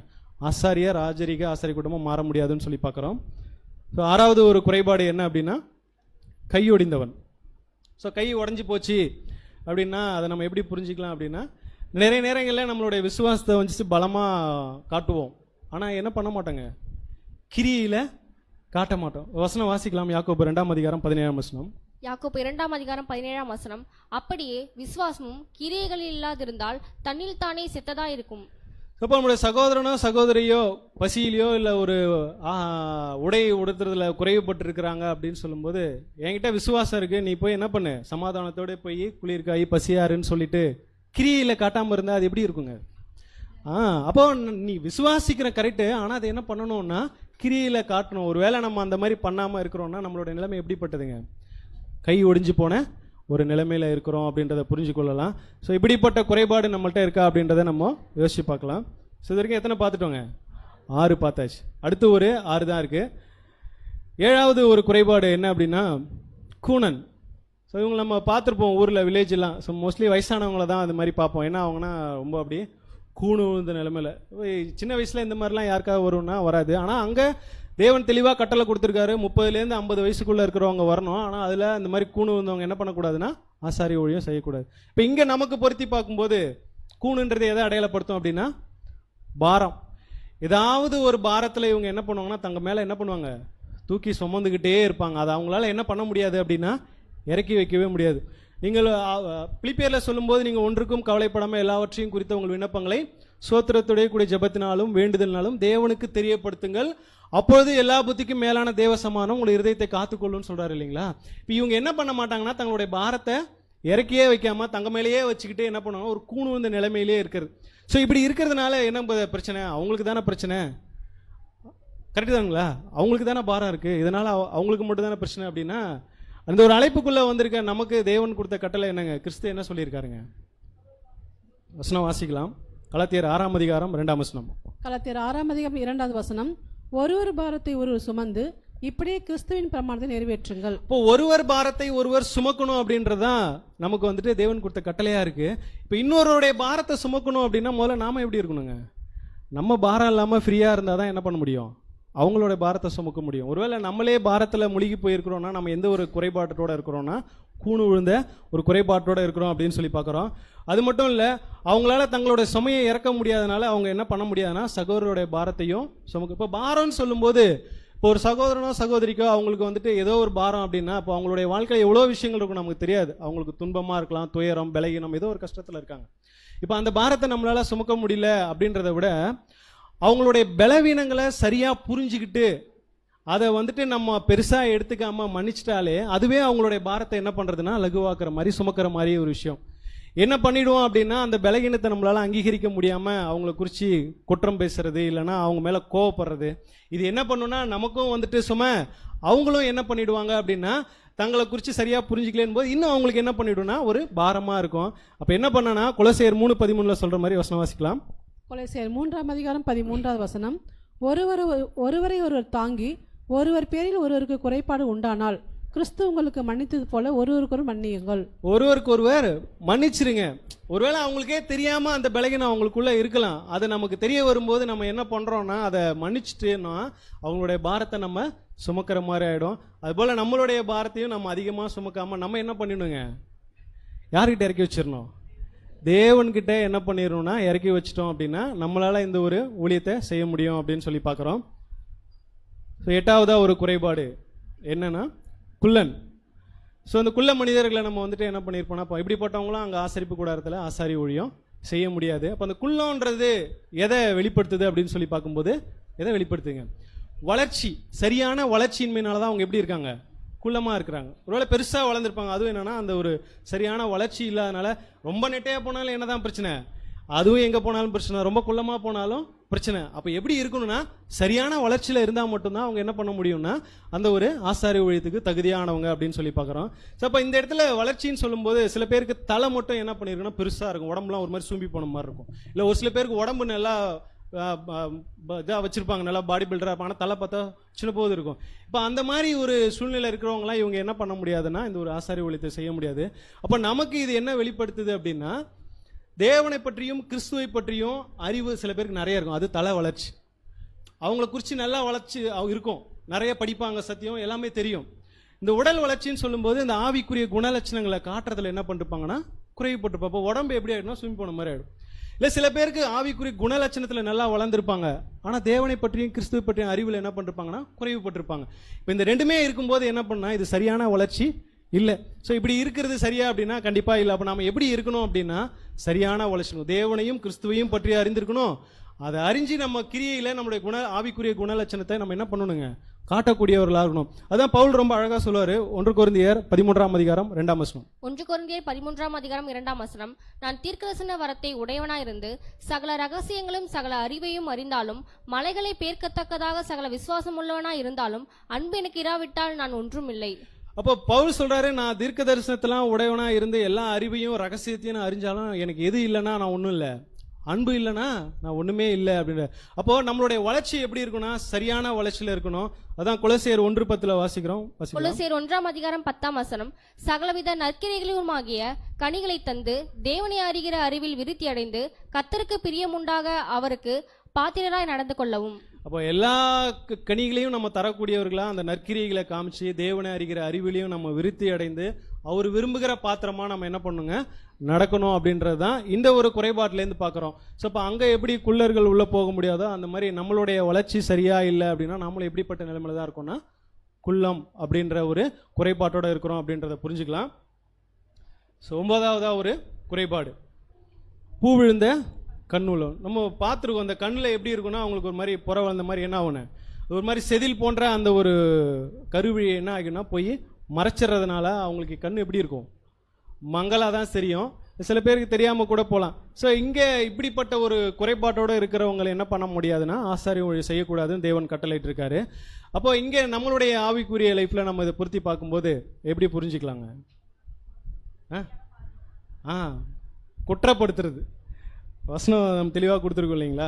S3: ஆசாரிய ராஜரிக ஆசாரி குடும்பம் மாற முடியாதுன்னு சொல்லி பார்க்குறோம். ஸோ 6வது ஒரு குறைபாடு என்ன அப்படின்னா கை ஒடிந்தவன். ஸோ கை உடஞ்சி போச்சு அப்படின்னா அதை நம்ம எப்படி புரிஞ்சிக்கலாம் அப்படின்னா நிறைய நேரங்களில் நம்மளுடைய விசுவாசத்தை வந்துச்சு பலமாக காட்டுவோம், ஆனால் என்ன பண்ண மாட்டோங்க, கிரியில் காட்ட மாட்டோம். வசனம் வாசிக்கலாம், யாக்கோபு 2ஆம் அதிகாரம் 17ஆம் வசனம்.
S5: யாக்கோபு 2ஆம் அதிகாரம் 17ஆம் வசனம். அப்படியே விசுவாசமும் கிரியைகளில் இல்லாதிருந்தால் தன்னில் தானே செத்ததா இருக்கும்.
S3: இப்போ நம்மளுடைய சகோதரனோ சகோதரியோ பசியிலையோ இல்லை ஒரு உடை உடுத்துறதுல குறைவுபட்டு அப்படின்னு சொல்லும்போது என்கிட்ட விசுவாசம் இருக்குது, நீ போய் என்ன பண்ணு, சமாதானத்தோடு போய் குளிர்காய் பசியாருன்னு சொல்லிட்டு கிரியில் காட்டாமல் இருந்தால் அது எப்படி இருக்குங்க? அப்போ நீ விசுவாசிக்கிற கரெக்டு, ஆனால் அதை என்ன பண்ணணும்னா கிரியில் காட்டணும். ஒருவேளை நம்ம அந்த மாதிரி பண்ணாமல் இருக்கிறோம்னா நம்மளோட நிலைமை எப்படிப்பட்டதுங்க, கை ஒடிஞ்சு போன ஒரு நிலைமையில் இருக்கிறோம் அப்படின்றத புரிஞ்சு கொள்ளலாம். ஸோ இப்படிப்பட்ட குறைபாடு நம்மள்கிட்ட இருக்கா அப்படின்றத நம்ம யோசிச்சு பார்க்கலாம். ஸோ இது வரைக்கும் எத்தனை பார்த்துட்டோங்க? 6 பார்த்தாச்சு. அடுத்து ஒரு 6 தான் இருக்குது. 7வது ஒரு குறைபாடு என்ன அப்படின்னா கூணன். ஸோ இவங்க நம்ம பார்த்துருப்போம் ஊரில் வில்லேஜெலாம். ஸோ மோஸ்ட்லி வயசானவங்கள தான் அது மாதிரி பார்ப்போம். ஏன்னா அவங்கன்னா ரொம்ப அப்படி கூணு விழுந்த நிலைமையில். சின்ன வயசில் இந்த மாதிரிலாம் யாருக்காவது வரும்னா வராது. ஆனால் அங்கே தேவன் தெளிவாக கட்டளை கொடுத்துருக்காரு, 30லேருந்து 50 வயசுக்குள்ளே இருக்கிறவங்க வரணும். ஆனால் அதில் இந்த மாதிரி கூணு விழுந்தவங்க என்ன பண்ணக்கூடாதுன்னா ஆசாரிய ஊழியம் செய்யக்கூடாது. இப்போ இங்கே நமக்கு பொருத்தி பார்க்கும்போது கூணுன்றது எதை அடையாளப்படுத்தும் அப்படின்னா பாரம். ஏதாவது ஒரு பாரத்தில் இவங்க என்ன பண்ணுவாங்கன்னா தங்க மேலே என்ன பண்ணுவாங்க, தூக்கி சுமந்துக்கிட்டே இருப்பாங்க. அதை அவங்களால என்ன பண்ண முடியாது அப்படின்னா இறக்கி வைக்கவே முடியாது. நீங்கள் பிலிப்பியரில் சொல்லும்போது நீங்கள் ஒன்றுக்கும் கவலைப்படாமல் எல்லாவற்றையும் குறித்த உங்கள் விண்ணப்பங்களை சோத்திரத்துடைய கூடிய ஜெபத்தினாலும் வேண்டுதலினாலும் தேவனுக்கு தெரியப்படுத்துங்கள், அப்பொழுது எல்லா புத்திக்கும் மேலான தேவ சமானம் உங்களுடைய இருதயத்தை காத்துக்கொள்ளுன்னு சொல்றாரு இல்லைங்களா. இப்போ இவங்க என்ன பண்ண மாட்டாங்கன்னா தங்களுடைய பாரத்தை இறக்கியே வைக்காம தங்க மேலேயே வச்சுக்கிட்டு என்ன பண்ணுவாங்க, ஒரு கூணு வந்த நிலைமையிலே இருக்கிறது. ஸோ இப்படி இருக்கிறதுனால என்ன பிரச்சனை, அவங்களுக்கு தானே பிரச்சனை, கரெக்டு தானுங்களா? அவங்களுக்கு தானே பாரம் இருக்கு, இதனால அவங்களுக்கு மட்டும் தானே பிரச்சனை அப்படின்னா அந்த ஒரு அழைப்புக்குள்ள வந்திருக்க நமக்கு தேவன் கொடுத்த கட்டளை என்னங்க? கிறிஸ்து என்ன சொல்லியிருக்காருங்க? வசனம் வாசிக்கலாம். கலாத்தியர் 6ஆம் அதிகாரம் 2ஆம் வசனம்.
S4: கலாத்தியர் 6ஆம் அதிகாரம் 2வது வசனம், ஒருவர் பாரத்தை ஒருவர் சுமந்து இப்படியே கிறிஸ்துவின் பிரமாணத்தை நிறைவேற்றுங்கள்.
S3: இப்போ ஒருவர் பாரத்தை ஒருவர் சுமக்கணும் அப்படின்றதான் நமக்கு வந்துட்டு தேவன் கொடுத்த கட்டளையா இருக்கு. இப்போ இன்னொருவருடைய பாரத்தை சுமக்கணும் அப்படின்னா முதல்ல நாம எப்படி இருக்கணுங்க? நம்ம பாரம் இல்லாமல் ஃப்ரீயா இருந்தால் தான் என்ன பண்ண முடியும், அவங்களோட பாரத்தை சுமக்க முடியும். ஒருவேளை நம்மளே பாரத்தில் முழுகி போயிருக்கிறோம்னா, நம்ம எந்த ஒரு குறைபாட்டோட இருக்கிறோம்னா, கூணு விழுந்த ஒரு குறைபாட்டோட இருக்கிறோம் அப்படின்னு சொல்லி பார்க்குறோம். அது மட்டும் இல்லை, அவங்களால தங்களோட சுமையை இறக்க முடியாதனால அவங்க என்ன பண்ண முடியாதுன்னா சகோதரருடைய பாரத்தையும் சுமக்க. இப்போ பாரம்னு சொல்லும்போது இப்போ ஒரு சகோதரனோ சகோதரிக்கோ அவங்களுக்கு வந்துட்டு ஏதோ ஒரு பாரம் அப்படின்னா இப்போ அவங்களுடைய வாழ்க்கையில் எவ்வளோ விஷயங்கள் இருக்கும் நமக்கு தெரியாது. அவங்களுக்கு துன்பமாக இருக்கலாம், துயரம், பலகீனம், ஏதோ ஒரு கஷ்டத்தில் இருக்காங்க. இப்போ அந்த பாரத்தை நம்மளால சுமக்க முடியல அப்படின்றத விட அவங்களுடைய பலவீனங்களை சரியாக புரிஞ்சுக்கிட்டு அதை வந்துட்டு நம்ம பெருசாக எடுத்துக்காம மன்னிச்சிட்டாலே அதுவே அவங்களுடைய பாரத்தை என்ன பண்ணுறதுன்னா லகுவாக்குற மாதிரி, சுமக்கிற மாதிரி ஒரு விஷயம். என்ன பண்ணிடுவோம் அப்படின்னா அந்த பலகீனத்தை நம்மளால அங்கீகரிக்க முடியாமல் அவங்கள குறித்து குற்றம் பேசுறது, இல்லைன்னா அவங்க மேலே கோவப்படுறது, இது என்ன பண்ணுன்னா நமக்கும் வந்துட்டு சும, அவங்களும் என்ன பண்ணிடுவாங்க அப்படின்னா தங்களை குறித்து சரியாக புரிஞ்சிக்கலேன்னு போது இன்னும் அவங்களுக்கு என்ன பண்ணிவிடும்னா ஒரு பாரமாக இருக்கும். அப்போ என்ன பண்ணனா கொலோசையர் 3:13 சொல்கிற மாதிரி வசனம் வாசிக்கலாம்.
S4: கொலோசையர் 3ஆம் அதிகாரம் 13வது வசனம், ஒருவரை ஒருவர் தாங்கி ஒருவர் பேரில் ஒருவருக்கு குறைபாடு உண்டானால் கிறிஸ்து உங்களுக்கு மன்னித்தது போல ஒருவருக்கொரு மன்னியுங்கள்.
S3: ஒருவருக்கு ஒருவர் மன்னிச்சிருங்க. ஒருவேளை அவங்களுக்கே தெரியாம அந்த பலகீனம் அவங்களுக்குள்ள இருக்கலாம். அது நமக்கு தெரிய வரும்போது நம்ம என்ன பண்றோம்னா அதை மன்னிச்சுட்டேன்னா அவங்களுடைய பாரத்தை நம்ம சுமக்கிற மாதிரி ஆயிடும். அதுபோல நம்மளுடைய பாரத்தையும் நம்ம அதிகமா சுமக்காம நம்ம என்ன பண்ணிடணுங்க, யார்கிட்ட இறக்கி வச்சிடணும், தேவன்கிட்ட என்ன பண்ணிடணும்னா இறக்கி வச்சிட்டோம் அப்படின்னா நம்மளால இந்த ஒரு ஊழியத்தை செய்ய முடியும் அப்படின்னு சொல்லி பார்க்குறோம். 8வதா ஒரு குறைபாடு என்னன்னா குள்ளன். ஸோ அந்த குள்ள மனிதர்களை நம்ம வந்துட்டு என்ன பண்ணியிருப்போம்னா இப்போ இப்படிப்பட்டவங்களும் அங்கே ஆசரிப்பு கூடாரத்தில் ஆசாரி ஊழியம் செய்ய முடியாது. அப்போ அந்த குள்ளன்றது எதை வெளிப்படுத்துது அப்படின்னு சொல்லி பார்க்கும்போது எதை வெளிப்படுத்துங்க, வளர்ச்சி, சரியான வளர்ச்சியின்மையினால தான் அவங்க எப்படி இருக்காங்க, குள்ளமாக இருக்கிறாங்க. ஒருவேளை பெருசாக வளர்ந்துருப்பாங்க, அதுவும் என்னன்னா அந்த ஒரு சரியான வளர்ச்சி இல்லாதனால ரொம்ப நெட்டையாக போனாலும் என்னதான் பிரச்சனை, அதுவும் எங்கே போனாலும் பிரச்சனை, ரொம்ப குள்ளமாக போனாலும் பிரச்சனை. அப்போ எப்படி இருக்கணும்னா சரியான வளர்ச்சியில் இருந்தால் மட்டும்தான் அவங்க என்ன பண்ண முடியும்னா அந்த ஒரு ஆசாரி ஊழியத்துக்கு தகுதியானவங்க அப்படின்னு சொல்லி பார்க்குறோம். ஸோ அப்போ இந்த இடத்துல வளர்ச்சின்னு சொல்லும்போது சில பேருக்கு தலை மட்டும் என்ன பண்ணியிருக்குன்னா பெருசாக இருக்கும், உடம்புலாம் ஒரு மாதிரி சூம்பி போன மாதிரி இருக்கும். இல்லை ஒரு சில பேருக்கு உடம்பு நல்லா இதாக வச்சுருப்பாங்க, நல்லா பாடி பில்டராக இருப்பாங்க, ஆனால் தலை பார்த்தா சின்ன போது இருக்கும். இப்போ அந்த மாதிரி ஒரு சூழ்நிலை இருக்கிறவங்களாம் இவங்க என்ன பண்ண முடியாதுன்னா இந்த ஒரு ஆசாரி ஊழியத்தை செய்ய முடியாது. அப்போ நமக்கு இது என்ன வெளிப்படுத்துது அப்படின்னா தேவனை பற்றியும் கிறிஸ்துவை பற்றியும் அறிவு சில பேருக்கு நிறைய இருக்கும், அது தலை வளர்ச்சி. அவங்கள குறித்து நல்லா வளர்ச்சி இருக்கும், நிறைய படிப்பாங்க, சத்தியம் எல்லாமே தெரியும். இந்த உடல் வளர்ச்சின்னு சொல்லும்போது இந்த ஆவிக்குரிய குணலட்சணங்களை காட்டுறதுல என்ன பண்ணிருப்பாங்கன்னா குறைவுபட்டுருப்பா. அப்போ உடம்பு எப்படி ஆகிடும்னா சுமி போன மாதிரி ஆகிடும். இல்லை சில பேருக்கு ஆவிக்குரிய குணலட்சணத்தில் நல்லா வளர்ந்துருப்பாங்க, ஆனால் தேவனை பற்றியும் கிறிஸ்துவை பற்றியும் அறிவில் என்ன பண்ணிருப்பாங்கன்னா குறைவுபட்டிருப்பாங்க. இப்போ இந்த ரெண்டுமே இருக்கும்போது என்ன பண்ணால் இது சரியான வளர்ச்சி இல்லை. ஸோ இப்படி இருக்கிறது சரியா அப்படின்னா கண்டிப்பாக இல்லை. அப்போ நம்ம எப்படி இருக்கணும் அப்படின்னா சரியான வளர்ச்சி, தேவனையும் கிறிஸ்துவையும் பற்றி அறிந்திருக்கணும். அதை அறிஞ்சு நம்ம கிரியையில் நம்மளுடைய ஆவிக்குரிய குணலட்சணத்தை நம்ம என்ன பண்ணணுங்க, காட்டக்கூடியவர்களாக இருக்கணும். அதான் பவுல் ரொம்ப அழகாக சொல்லுவார். 1 கொரிந்தியர் 13ஆம் அதிகாரம் 2ஆம் வசனம்.
S5: 1 கொரிந்தியர் 13ஆம் அதிகாரம் 2ஆம் வசனம், நான் தீர்க்கதரிசன வரத்தை உடையவனாயிருந்து சகல ரகசியங்களும் சகல அறிவையும் அறிந்தாலும் மலைகளை பேர்க்கத்தக்கதாக சகல விசுவாசம் உள்ளவனாய் இருந்தாலும் அன்பு எனக்கு இராவிட்டால் நான் ஒன்றும் இல்லை.
S3: அப்போ பவுல் சொல்றாரு, நான் தீர்க்க தரிசனத்தெல்லாம் உடையவனா இருந்து எல்லா அறிவையும் ரகசியத்தையும் நான் அறிஞ்சாலும் எனக்கு எது இல்லைன்னா நான் ஒன்றும் இல்லை, அன்பு இல்லைன்னா நான் ஒண்ணுமே இல்லை அப்படின்ற. அப்போ நம்மளுடைய வளர்ச்சி எப்படி இருக்குன்னா சரியான வளர்ச்சியில இருக்கணும். அதான் கொலோசையர் 1:10 வாசிக்கிறோம்.
S5: கொலோசையர் 1ஆம் அதிகாரம் 10ஆம் வசனம், சகலவித நற்கிரைகளுமாகிய கனிகளை தந்து தேவனை அறிகிற அறிவில் விருத்தி அடைந்து கர்த்தருக்கு பிரியமுண்டாக அவருக்கு பாத்திரராய் நடந்து கொள்ளவும்.
S3: அப்போ எல்லா கனிகளையும் நம்ம தரக்கூடியவர்களா அந்த நற்கிரியைகளை காமிச்சு தேவனை அறிகிற அறிவிலையும் நம்ம விருத்தி அடைந்து அவர் விரும்புகிற பாத்திரமா நம்ம என்ன பண்ணுங்க நடக்கணும் அப்படின்றது தான் இந்த ஒரு குறைபாட்டிலேருந்து பார்க்குறோம். ஸோ இப்போ அங்கே எப்படி குள்ளர்கள் உள்ளே போக முடியாதோ அந்த மாதிரி நம்மளுடைய வளர்ச்சி சரியா இல்லை அப்படின்னா நம்மளும் எப்படிப்பட்ட நிலைமையில தான் இருக்கோம்னா குள்ளம் அப்படின்ற ஒரு குறைபாட்டோட இருக்கிறோம் அப்படின்றத புரிஞ்சுக்கலாம். ஸோ 9வதா ஒரு குறைபாடு பூ விழுந்த கண்ணுள்ள. நம்ம பார்த்துருக்கோம் அந்த கண்ணில் எப்படி இருக்குன்னா அவங்களுக்கு ஒரு மாதிரி புற வளர்ந்த மாதிரி என்ன ஆகணும், ஒரு மாதிரி செதில் போன்ற அந்த ஒரு கருவிழி என்ன ஆகுன்னா போய் மறைச்சிட்றதுனால அவங்களுக்கு கண் எப்படி இருக்கும், மங்கலாக தான் தெரியும். சில பேருக்கு தெரியாமல் கூட போகலாம். ஸோ இங்கே இப்படிப்பட்ட ஒரு குறைபாட்டோடு இருக்கிறவங்களை என்ன பண்ண முடியாதுன்னா ஆசாரிய ஊழியம் செய்யக்கூடாதுன்னு தேவன் கட்டளையிட்டு இருக்காரு. அப்போ இங்கே நம்மளுடைய ஆவிக்குரிய லைஃப்பில் நம்ம இதை பொருத்தி பார்க்கும்போது எப்படி புரிஞ்சுக்கலாங்க? குற்றப்படுத்துறது வசனம் நம்ம தெளிவாக கொடுத்துருக்கோம் இல்லைங்களா?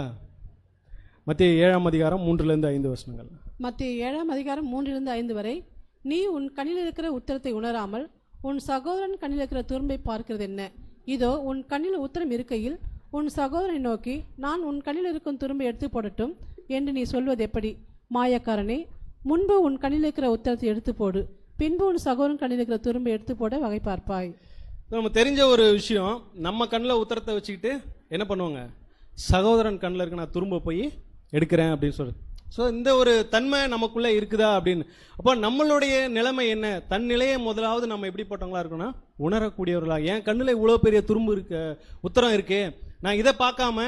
S3: மத்திய 7ஆம் அதிகாரம் 3-5
S4: மத்திய 7ஆம் அதிகாரம் 3-5 வரை, நீ உன் கண்ணில் இருக்கிற உத்தரத்தை உணராமல் உன் சகோதரன் கண்ணில் இருக்கிற துரும்பை பார்க்கிறது என்ன? இதோ உன் கண்ணில் உத்தரம் இருக்கையில் உன் சகோதரனை நோக்கி, நான் உன் கண்ணில் இருக்கும் துரும்பை எடுத்து போடட்டும் என்று நீ சொல்வது எப்படி? மாயக்காரனே, முன்பு உன் கண்ணில் இருக்கிற உத்தரத்தை எடுத்து போடு, பின்பு உன் சகோதரன் கண்ணில் இருக்கிற துரும்பை எடுத்து போட வகை பார்ப்பாய்.
S3: நம்ம தெரிஞ்ச ஒரு விஷயம், நம்ம கண்ணில் உத்தரத்தை வச்சுக்கிட்டு என்ன பண்ணுவாங்க, சகோதரன் கண்ணில் இருக்க நான் துரும்ப போய் எடுக்கிறேன் அப்படின்னு சொல்றது. ஸோ இந்த ஒரு தன்மை நமக்குள்ளே இருக்குதா அப்படின்னு. அப்போ நம்மளுடைய நிலைமை என்ன, தன் நிலையை முதலாவது நம்ம எப்படிப்பட்டவங்களா இருக்கணும்னா உணரக்கூடியவர்களா. என் கண்ணில் இவ்வளோ பெரிய துரும்பு இருக்கு, உத்தரம் இருக்கு, நான் இதை பார்க்காம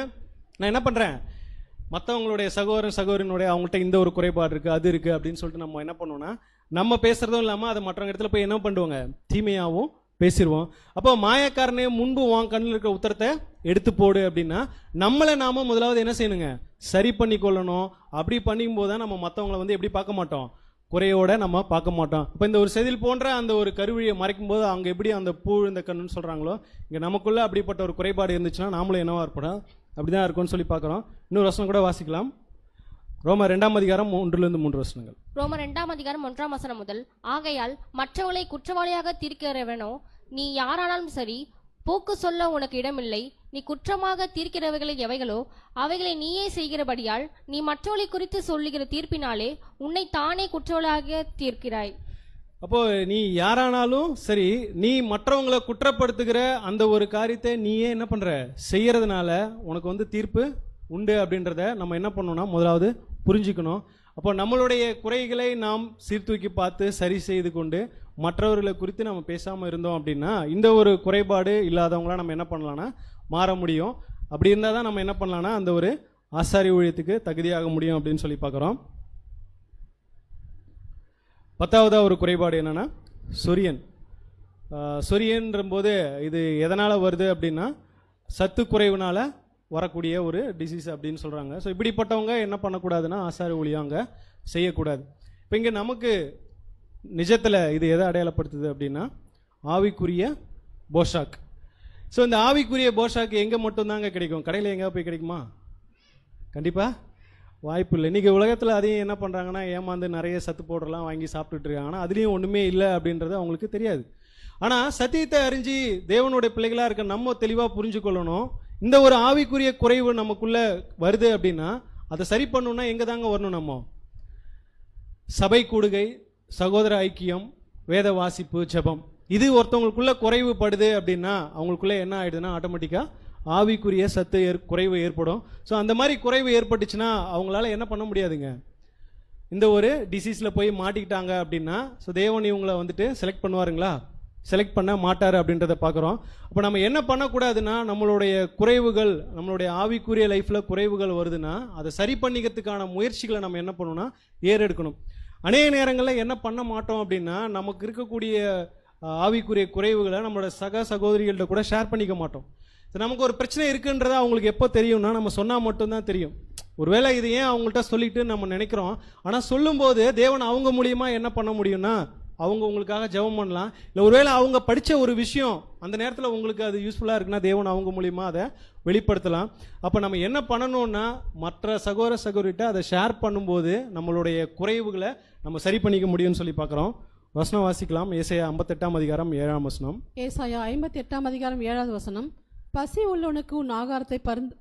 S3: நான் என்ன பண்ணுறேன், மற்றவங்களுடைய சகோதரனுடைய அவங்கள்ட்ட இந்த ஒரு குறைபாடு இருக்குது அது இருக்குது அப்படின்னு சொல்லிட்டு நம்ம என்ன பண்ணுவோம்னா நம்ம பேசுகிறதும் இல்லாமல் அதை மற்றவங்க இடத்துல போய் என்ன பண்ணுவாங்க, தீமையாகவும் பேசிடுவோம். அப்போ மாயக்காரனே, முன்பு உன் கண்ணில் இருக்கிற உத்தரத்தை எடுத்து போடு அப்படின்னா நம்மளை நாம முதலாவது என்ன செய்யணுங்க, சரி பண்ணி கொள்ளணும். அப்படி பண்ணிக்கும்போது தான் நம்ம மற்றவங்களை வந்து எப்படி பார்க்க மாட்டோம், குறையோட நம்ம பார்க்க மாட்டோம். இப்போ இந்த ஒரு செதில் போன்ற அந்த ஒரு கருவியை மறைக்கும் போது அவங்க எப்படி அந்த பூ இந்த கண்ணுன்னு சொல்கிறாங்களோ, இங்கே நமக்குள்ள அப்படிப்பட்ட ஒரு குறைபாடு இருந்துச்சுன்னா நாமளும் என்னவா இருப்போம், அப்படிதான் இருக்கும்னு சொல்லி பார்க்குறோம். இன்னொரு வசனம் கூட வாசிக்கலாம். ரோமர் 2ஆம் அதிகாரம் 1-3
S5: ரோமர் 2ஆம் அதிகாரம் 1ஆம் வசனம் முதல், ஆகையால் மற்றவளை குற்றவாளியாக தீர்க்கிறவனோ நீ யாரானாலும் சரி, போக்கு சொல்ல உனக்கு இடமில்லை. நீ குற்றமாக தீர்க்கிறவைகளை எவைகளோ அவைகளை நீயே செய்கிறபடியால் நீ மற்றவளை குறித்து சொல்லுகிற தீர்ப்பினாலே உன்னை தானே குற்றவாளியாக தீர்க்கிறாய்.
S3: அப்போ நீ யாரானாலும் சரி, நீ மற்றவங்களை குற்றப்படுத்துகிற அந்த ஒரு காரியத்தை நீயே என்ன பண்ற, செய்யறதுனால உனக்கு வந்து தீர்ப்பு உண்டு அப்படின்றத நம்ம என்ன பண்ணணும்னா முதலாவது புரிஞ்சுக்கணும். அப்போ நம்மளுடைய குறைகளை நாம் சீர்தூக்கி பார்த்து சரி செய்து கொண்டு மற்றவர்களை குறித்து நம்ம பேசாமல் இருந்தோம் அப்படின்னா இந்த ஒரு குறைபாடு இல்லாதவங்களாம் நம்ம என்ன பண்ணலாம்னா மாற முடியும். அப்படி இருந்தால் தான் நம்ம என்ன பண்ணலாம்னா அந்த ஒரு ஆசாரிய ஊழியத்துக்கு தகுதியாக முடியும் அப்படின்னு சொல்லி பார்க்குறோம். 10வதா ஒரு குறைபாடு என்னன்னா சொரியன். சொரியன்ற போது இது எதனால் வருது அப்படின்னா சத்து குறைவுனால வரக்கூடிய ஒரு டிசீஸ் அப்படின்னு சொல்கிறாங்க. ஸோ இப்படிப்பட்டவங்க என்ன பண்ணக்கூடாதுன்னா ஆசாரிய ஊழியம் அங்கே செய்யக்கூடாது. இப்போ இங்கே நமக்கு நிஜத்தில் இது எதை அடையாளப்படுத்துது அப்படின்னா ஆவிக்குரிய போஷாக். ஸோ இந்த ஆவிக்குரிய போஷாக் எங்கே மட்டும்தாங்க கிடைக்கும், கடையில் எங்கேயா போய் கிடைக்குமா? கண்டிப்பாக வாய்ப்பு இல்லை. இன்றைக்கி உலகத்தில் அதையும் என்ன பண்ணுறாங்கன்னா ஏமாந்து நிறைய சத்து பவுடர்லாம் வாங்கி சாப்பிட்டுட்டு இருக்காங்க. ஆனால் அதுலேயும் ஒன்றுமே இல்லை அப்படின்றது அவங்களுக்கு தெரியாது. ஆனால் சத்தியத்தை அறிஞ்சு தேவனுடைய பிள்ளைகளாக இருக்க நம்ம தெளிவாக புரிஞ்சு கொள்ளணும். இந்த ஒரு ஆவிக்குரிய குறைவு நமக்குள்ள வருது அப்படின்னா அதை சரி பண்ணணும்னா எங்கே தாங்க வரணும், நம்ம சபை கூடுகை, சகோதர ஐக்கியம், வேத வாசிப்பு, ஜெபம். இது ஒருத்தவங்களுக்குள்ள குறைவு படுது அப்படின்னா அவங்களுக்குள்ள என்ன ஆயிடுதுன்னா ஆட்டோமேட்டிக்காக ஆவிக்குரிய சத்து குறைவு ஏற்படும். ஸோ அந்த மாதிரி குறைவு ஏற்பட்டுச்சுன்னா அவங்களால என்ன பண்ண முடியாதுங்க, இந்த ஒரு டிசீஸில் போய் மாட்டிக்கிட்டாங்க அப்படின்னா ஸோ தேவன் இவங்களை வந்துட்டு செலக்ட் பண்ணுவாருங்களா, செலக்ட் பண்ண மாட்டார் அப்படின்றத பார்க்குறோம். அப்போ நம்ம என்ன பண்ணக்கூடாதுன்னா நம்மளுடைய குறைவுகள், நம்மளுடைய ஆவிக்குரிய லைஃப்பில் குறைவுகள் வருதுன்னா அதை சரி பண்ணிக்கிறதுக்கான முயற்சிகளை நம்ம என்ன பண்ணணும்னா ஏறெடுக்கணும். அநேக நேரங்களில் என்ன பண்ண மாட்டோம் அப்படின்னா நமக்கு இருக்கக்கூடிய ஆவிக்குரிய குறைவுகளை நம்மளோட சகோதரிகள்கிட்ட கூட ஷேர் பண்ணிக்க மாட்டோம். நமக்கு ஒரு பிரச்சனை இருக்குன்றதா அவங்களுக்கு எப்போ தெரியும்னா நம்ம சொன்னால் மட்டும்தான் தெரியும். ஒருவேளை இது ஏன் அவங்கள்ட்ட சொல்லிட்டு நம்ம நினைக்கிறோம், ஆனால் சொல்லும்போது தேவன் அவங்க மூலியமா என்ன பண்ண முடியும்னா அவங்க உங்களுக்காக ஜெபம் பண்ணலாம். இல்லை ஒருவேளை அவங்க படித்த ஒரு விஷயம் அந்த நேரத்தில் உங்களுக்கு அது யூஸ்ஃபுல்லாக இருக்குன்னா தேவன் அவங்க மூலியமாக அதை வெளிப்படுத்தலாம். அப்போ நம்ம என்ன பண்ணணும்னா மற்ற சகோதரிகிட்ட அதை ஷேர் பண்ணும்போது நம்மளுடைய குறைவுகளை நம்ம சரி பண்ணிக்க முடியும்னு சொல்லி பார்க்குறோம். வசனம் வாசிக்கலாம். ஏசாயா 58ஆம் அதிகாரம் 7ஆம் வசனம்.
S4: ஏசாயா 58ஆம் அதிகாரம் 7வது வசனம். பசி உள்ளவனுக்கு உன் ஆகாரத்தை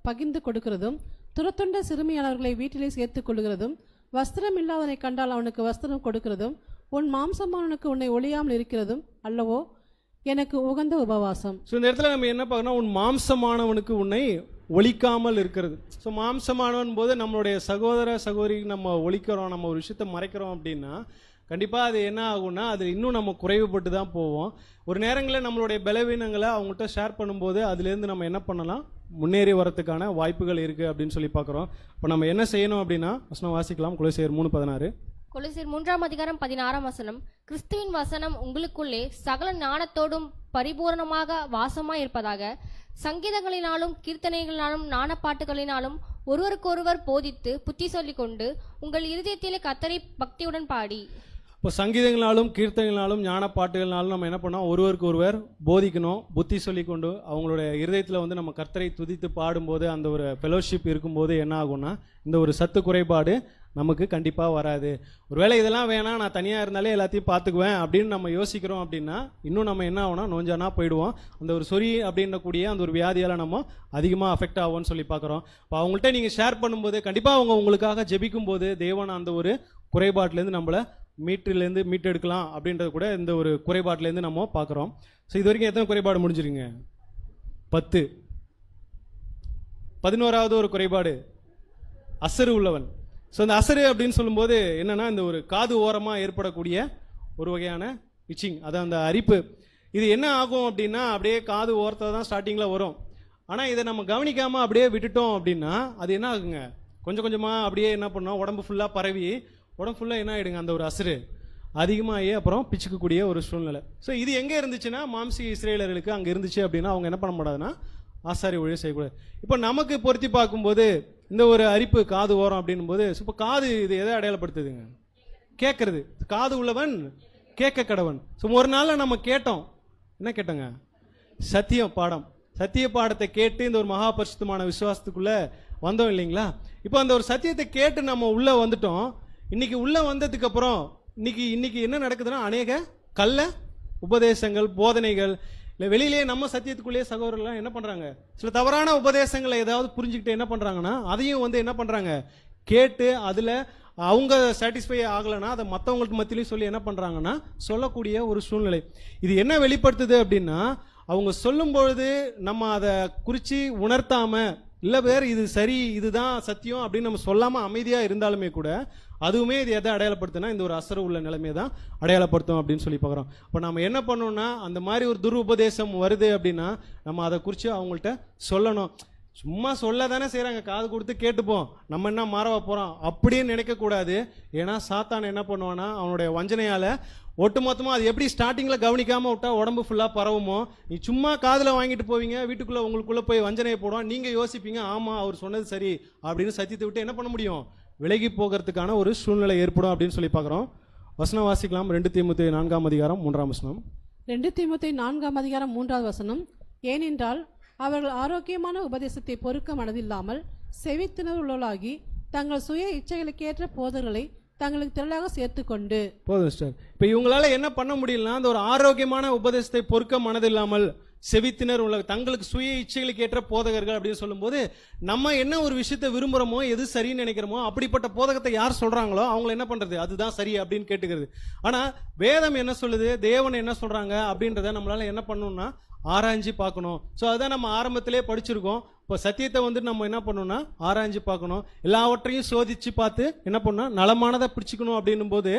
S4: பகிர்ந்து கொடுக்கிறதும், துரத்துண்ட சிறுமியானவர்களை வீட்டிலே சேர்த்துக் கொள்கிறதும், வஸ்திரம் இல்லாதவனை கண்டால் அவனுக்கு வஸ்திரம் கொடுக்கிறதும், உன் மாம்சமானவனுக்கு உன்னை ஒழியாமல் இருக்கிறதும் அல்லவோ. எனக்கு உகந்த உபவாசம்.
S3: ஸோ இந்த இடத்துல நம்ம என்ன பார்க்கணும், உன் மாம்சமானவனுக்கு உன்னை ஒழிக்காமல் இருக்கிறது. ஸோ மாம்சமானவன் போது நம்மளுடைய சகோதர சகோதரிக்கு நம்ம ஒழிக்கிறோம், நம்ம ஒரு விஷயத்தை மறைக்கிறோம் அப்படின்னா கண்டிப்பாக அது என்ன ஆகும்னா அது இன்னும் நம்ம குறைவுபட்டு தான் போவோம். ஒரு நேரங்களில் நம்மளுடைய பலவீனங்களை அவங்கள்ட்ட ஷேர் பண்ணும்போது அதுலேருந்து நம்ம என்ன பண்ணலாம், முன்னேறி வரத்துக்கான வாய்ப்புகள் இருக்குது அப்படின்னு சொல்லி பார்க்குறோம். இப்போ நம்ம என்ன செய்யணும் அப்படின்னா வசனம் வாசிக்கலாம். கொலோசியர் 3:16.
S5: கொலோசியர் 3:16 கிறிஸ்துவின் வசனம் உங்களுக்குள்ளே சகல ஞானத்தோடும் பரிபூரணமாக வாசமாய் இருப்பதாக, சங்கீதங்களினாலும் கீர்த்தனைகளினாலும் ஞானப்பாட்டுகளினாலும் ஒருவருக்கொருவர் போதித்து புத்தி சொல்லிக் கொண்டு உங்கள் இருதயத்திலே கர்த்தரை பக்தியுடன் பாடி.
S3: இப்போ சங்கீதங்களாலும் கீர்த்தனைகளாலும் ஞான பாட்டுகள்னாலும் நம்ம என்ன பண்ணோம், ஒருவருக்கு ஒருவர் போதிக்கணும், புத்தி சொல்லி கொண்டு அவங்களுடைய இருதயத்தில் வந்து நம்ம கர்த்தரை துதித்து பாடும்போது அந்த ஒரு ஃபெலோஷிப் இருக்கும்போது என்ன ஆகும்னா இந்த ஒரு சத்து குறைபாடு நமக்கு கண்டிப்பாக வராது. ஒருவேளை இதெல்லாம் வேணாம், நான் தனியாக இருந்தாலே எல்லாத்தையும் பார்த்துக்குவேன் அப்படின்னு நம்ம யோசிக்கிறோம் அப்படின்னா இன்னும் நம்ம என்ன ஆகும்னா நோஞ்சானா போயிடுவோம். அந்த ஒரு சொறி அப்படின்றக்கூடிய அந்த ஒரு வியாதியால் நம்ம அதிகமாக அஃபெக்ட் ஆகும்னு சொல்லி பார்க்குறோம். இப்போ அவங்கள்ட்ட நீங்கள் ஷேர் பண்ணும்போது கண்டிப்பாக அவங்க உங்களுக்காக ஜெபிக்கும் போது தேவன் அந்த ஒரு குறைபாட்டிலேருந்து நம்மளை மீட்டெடுக்கலாம் அப்படின்றது கூட இந்த ஒரு குறைபாட்டிலேருந்து நம்ம பார்க்குறோம். ஸோ இது வரைக்கும் எத்தனை குறைபாடு முடிஞ்சிருங்க? 10. 11வது ஒரு குறைபாடு அசரு உள்ளவன். ஸோ இந்த அசரு அப்படின்னு சொல்லும்போது என்னன்னா இந்த ஒரு காது ஓரமாக ஏற்படக்கூடிய ஒரு வகையான இச்சிங், அதான் அந்த அரிப்பு. இது என்ன ஆகும் அப்படின்னா அப்படியே காது ஓரத்தில் தான் ஸ்டார்டிங்கில் வரும். ஆனால் இதை நம்ம கவனிக்காமல் அப்படியே விட்டுட்டோம் அப்படின்னா அது என்ன ஆகுங்க, கொஞ்சம் கொஞ்சமாக அப்படியே என்ன பண்ணோம், உடம்பு ஃபுல்லாக பரவி உடம்பு ஃபுல்லாக என்ன ஆகிடுங்க, அந்த ஒரு அசரு அதிகமாகி அப்புறம் பிச்சுக்கக்கூடிய ஒரு சூழ்நிலை. ஸோ இது எங்கே இருந்துச்சுன்னா மாம்சி இஸ்ரேலர்களுக்கு அங்கே இருந்துச்சு அப்படின்னா அவங்க என்ன பண்ண முடியாதுன்னா ஆசாரி ஊழியம் செய்யக்கூடாது. இப்போ நமக்கு பொருத்தி பார்க்கும்போது இந்த ஒரு அரிப்பு காது ஓரம் அப்படின்னும் போது இப்போ காது இது எதை அடையாளப்படுத்துதுங்க, கேட்கறது. காது உள்ளவன் கேட்க கடவன். ஸோ ஒரு நாளில் நம்ம கேட்டோம், என்ன கேட்டோங்க, சத்தியம் பாடம். சத்திய பாடத்தை கேட்டு இந்த ஒரு மகா பரிசுத்தமான விசுவாசத்துக்குள்ளே வந்தோம் இல்லைங்களா. இப்போ அந்த ஒரு சத்தியத்தை கேட்டு நம்ம உள்ளே வந்துட்டோம். இன்னைக்கு உள்ளே வந்ததுக்கு அப்புறம் இன்னைக்கு என்ன நடக்குதுன்னா அநேக கள்ள உபதேசங்கள் போதனைகள் இல்லை வெளியிலேயே நம்ம சத்தியத்துக்குள்ளேயே சகோதரர்கள் என்ன பண்ணுறாங்க, சில தவறான உபதேசங்களை ஏதாவது புரிஞ்சுக்கிட்டு என்ன பண்ணுறாங்கன்னா அதையும் வந்து என்ன பண்ணுறாங்க கேட்டு அதில் அவங்க சாட்டிஸ்ஃபை ஆகலைன்னா அதை மற்றவங்களுக்கு மத்தியிலையும் சொல்லி என்ன பண்ணுறாங்கன்னா சொல்லக்கூடிய ஒரு சூழ்நிலை. இது என்ன வெளிப்படுத்துது அப்படின்னா அவங்க சொல்லும் பொழுது நம்ம அதை குறித்து உணர்த்தாமல் இல்லை வேறு இது சரி இதுதான் சத்தியம் அப்படின்னு நம்ம சொல்லாமல் அமைதியாக இருந்தாலுமே கூட அதுவுமே இது எதை அடையாளப்படுத்துனா இந்த ஒரு அசரு உள்ள நிலைமையை தான் அடையாளப்படுத்தும் அப்படின்னு சொல்லி பார்க்குறோம். இப்போ நம்ம என்ன பண்ணோம்னா அந்த மாதிரி ஒரு துருபதேசம் வருது அப்படின்னா நம்ம அதை குறித்து அவங்கள்ட்ட சொல்லணும். சும்மா சொல்ல தானே செய்கிறாங்க, காது கொடுத்து கேட்டுப்போம், நம்ம என்ன மாறவ போகிறோம் அப்படின்னு நினைக்கக்கூடாது. ஏன்னா சாத்தான் என்ன பண்ணுவான்னா அவனுடைய வஞ்சனையால் ஒட்டுமொத்தமாக அது எப்படி ஸ்டார்டிங்கில் கவனிக்காமல் விட்டா உடம்பு ஃபுல்லாக பரவுமோ, நீ சும்மா காதில் வாங்கிட்டு போவீங்க, வீட்டுக்குள்ளே உங்களுக்குள்ளே போய் வஞ்சனையை போடுவோம், நீங்கள் யோசிப்பீங்க ஆமாம் அவர் சொன்னது சரி அப்படின்னு சத்தியத்தை விட்டு என்ன பண்ண முடியும், விலகி போகிறதுக்கான ஒரு சூழ்நிலை ஏற்படும் அப்படின்னு சொல்லி பார்க்குறோம். வசனம் வாசிக்கலாம். 2 தீமோத்தேயு 4:3.
S4: 2 தீமோத்தேயு 4:3. ஏனென்றால் அவர்கள் ஆரோக்கியமான உபதேசத்தை பொறுக்க மனதில்லாமல் செவித்திணர்வுள்ளவர்களாகி தங்கள் சுய இச்சைகளுக்கேற்ற போதர்களை தங்களுக்கு திரளாக சேர்த்து கொண்டு.
S3: போதும் சார். இப்போ இவங்களால என்ன பண்ண முடியலன்னா அந்த ஒரு ஆரோக்கியமான உபதேசத்தை பொறுக்க மனதில்லாமல் செவித்தினர் உள்ள தங்களுக்கு சுய இச்சைகளுக்கு ஏற்ற போதகர்கள் அப்படின்னு சொல்லும்போது நம்ம என்ன ஒரு விஷயத்தை விரும்புகிறோமோ எது சரின்னு நினைக்கிறோமோ அப்படிப்பட்ட போதகத்தை யார் சொல்கிறாங்களோ அவங்கள என்ன பண்ணுறது அதுதான் சரி அப்படின்னு கேட்டுக்கிறது. ஆனால் வேதம் என்ன சொல்லுது, தேவன் என்ன சொல்கிறாங்க அப்படின்றத நம்மளால் என்ன பண்ணணும்னா ஆராய்ஞ்சு பார்க்கணும். ஸோ அதான் நம்ம ஆரம்பத்திலே படிச்சிருக்கோம். இப்போ சத்தியத்தை வந்து நம்ம என்ன பண்ணணும்னா ஆராய்ஞ்சு பார்க்கணும், எல்லாவற்றையும் சோதிச்சு பார்த்து என்ன பண்ணணும் நலமானதை பிடிச்சிக்கணும் அப்படின்னும் போது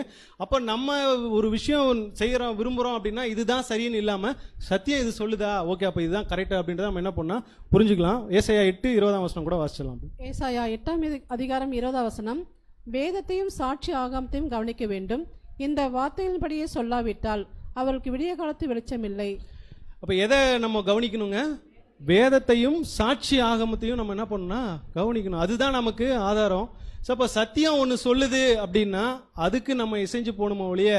S3: அப்போ நம்ம ஒரு விஷயம் செய்கிறோம் விரும்புகிறோம் அப்படின்னா இதுதான் சரின்னு இல்லாமல் சத்தியம் இது சொல்லுதா, ஓகே அப்போ இதுதான் கரெக்டாக அப்படின்றத நம்ம என்ன பண்ணால் புரிஞ்சுக்கலாம். ஏசாயா 8:20 கூட வாசிச்சலாம்.
S4: ஏசாயா 8:20 வேதத்தையும் சாட்சி ஆகமத்தையும் கவனிக்க வேண்டும், இந்த வார்த்தையின்படியே சொல்லாவிட்டால் அவருக்கு விடிய காலத்து வெளிச்சமில்லை.
S3: அப்போ எதை நம்ம கவனிக்கணுங்க, வேதத்தையும் சாட்சி ஆகமத்தையும் நம்ம என்ன பண்ணணும்னா கவனிக்கணும், அதுதான் நமக்கு ஆதாரம். ஸோ அப்போ சத்தியம் ஒன்று சொல்லுது அப்படின்னா அதுக்கு நம்ம இசைஞ்சு போகணுமோ ஒழிய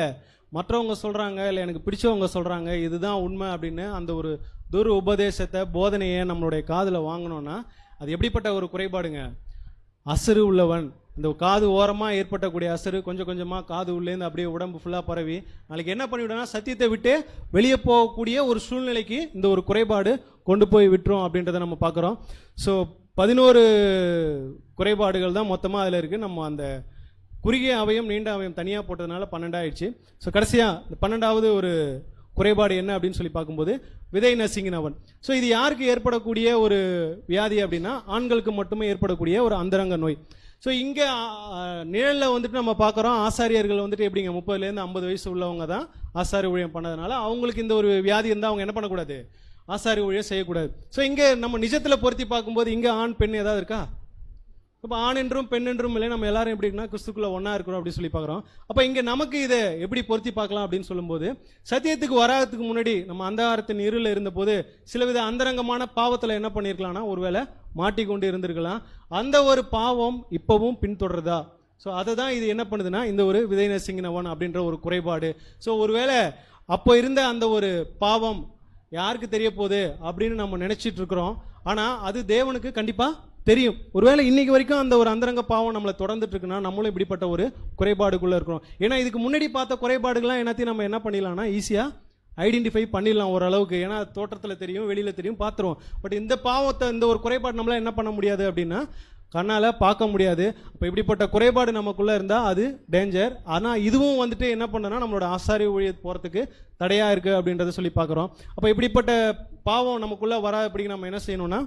S3: மற்றவங்க சொல்கிறாங்க இல்லை எனக்கு பிடிச்சவங்க சொல்கிறாங்க இதுதான் உண்மை அப்படின்னு அந்த ஒரு துரு உபதேசத்தை போதனையை நம்மளுடைய காதில் வாங்கினோன்னா அது எப்படிப்பட்ட ஒரு குறைபாடுங்க, அசரு உள்ளவன். இந்த காது ஓரமாக ஏற்பட்டக்கூடிய அசரு கொஞ்சம் கொஞ்சமாக காது உள்ளேருந்து அப்படியே உடம்பு ஃபுல்லாக பரவி நாளைக்கு என்ன பண்ணிவிட்டோம்னா சத்தியத்தை விட்டு வெளியே போகக்கூடிய ஒரு சூழ்நிலைக்கு இந்த ஒரு குறைபாடு கொண்டு போய் விட்டுரும் அப்படின்றத நம்ம பார்க்குறோம். ஸோ 11 குறைபாடுகள் தான் மொத்தமாக அதில் இருக்குது. நம்ம அந்த குறுகிய அவயம் நீண்ட அவயம் தனியாக போட்டதுனால 12 ஆயிடுச்சு. ஸோ கடைசியாக இந்த 12வது ஒரு குறைபாடு என்ன அப்படின்னு சொல்லி பார்க்கும்போது விதை நசுங்கினவன். ஸோ இது யாருக்கு ஏற்படக்கூடிய ஒரு வியாதி அப்படின்னா ஆண்களுக்கு மட்டுமே ஏற்படக்கூடிய ஒரு அந்தரங்க நோய். ஸோ இங்கே நிழலில் வந்துட்டு நம்ம பார்க்குறோம் ஆசாரியர்கள் வந்துட்டு எப்படிங்க 30லேருந்து 50 வயசு உள்ளவங்க தான் ஆசாரிய ஊழியம் பண்ணதுனால அவங்களுக்கு இந்த ஒரு வியாதி இருந்தால் அவங்க என்ன பண்ணக்கூடாது, ஆசாரிய ஊழியம் செய்யக்கூடாது. ஸோ இங்கே நம்ம நிஜத்தில் பொருத்தி பார்க்கும்போது இங்கே ஆண் பெண் ஏதாவது இருக்கா? இப்போ ஆண் என்றும் பெண் என்றும் இல்லை, நம்ம எல்லாரும் எப்படின்னா கிறிஸ்துக்குள்ள ஒன்றா இருக்கிறோம் அப்படின்னு சொல்லி பார்க்குறோம். அப்போ இங்கே நமக்கு இதை எப்படி பொருத்தி பார்க்கலாம் அப்படின்னு சொல்லும்போது, சத்தியத்துக்கு வராததுக்கு முன்னாடி நம்ம அந்தகாரத்தின் இருளில் இருந்தபோது சிலவித அந்தரங்கமான பாவத்தில் என்ன பண்ணியிருக்கலாம்னா ஒருவேளை மாட்டிக்கொண்டு இருந்திருக்கலாம். அந்த ஒரு பாவம் இப்போவும் பின்தொடருதா? ஸோ அதை தான் இது என்ன பண்ணுதுன்னா இந்த ஒரு விதை நசுங்கினவன் அப்படின்ற ஒரு குறைபாடு. ஸோ ஒருவேளை அப்போ இருந்த அந்த ஒரு பாவம் யாருக்கு தெரிய போகுது அப்படின்னு நம்ம நினைச்சிட்டு இருக்கிறோம். ஆனால் அது தேவனுக்கு கண்டிப்பாக தெரியும். ஒருவேளை இன்னைக்கு வரைக்கும் அந்த ஒரு அந்தரங்க பாவம் நம்மளை தொடர்ந்துட்டு இருக்குன்னா நம்மளும் இப்படிப்பட்ட ஒரு குறைபாடுக்குள்ள இருக்கிறோம். ஏன்னா இதுக்கு முன்னாடி பார்த்த குறைபாடுகள்லாம் எல்லாத்தையும் நம்ம என்ன பண்ணிடலாம்னா ஈஸியாக ஐடென்டிஃபை பண்ணிடலாம் ஓரளவுக்கு. ஏன்னா தோற்றத்தில் தெரியும், வெளியில் தெரியும், பார்த்துருவோம். பட் இந்த பாவத்தை இந்த ஒரு குறைபாடு நம்மளால் என்ன பண்ண முடியாது அப்படின்னா கண்ணால் பார்க்க முடியாது. அப்போ இப்படிப்பட்ட குறைபாடு நமக்குள்ளே இருந்தால் அது டேஞ்சர். ஆனால் இதுவும் வந்துட்டு என்ன பண்ணனா நம்மளோட ஆசாரிய ஊழிய போகிறதுக்கு தடையாக இருக்குது அப்படின்றத சொல்லி பார்க்குறோம். அப்போ இப்படிப்பட்ட பாவம் நமக்குள்ளே வராது அப்படி நம்ம என்ன செய்யணும்னா,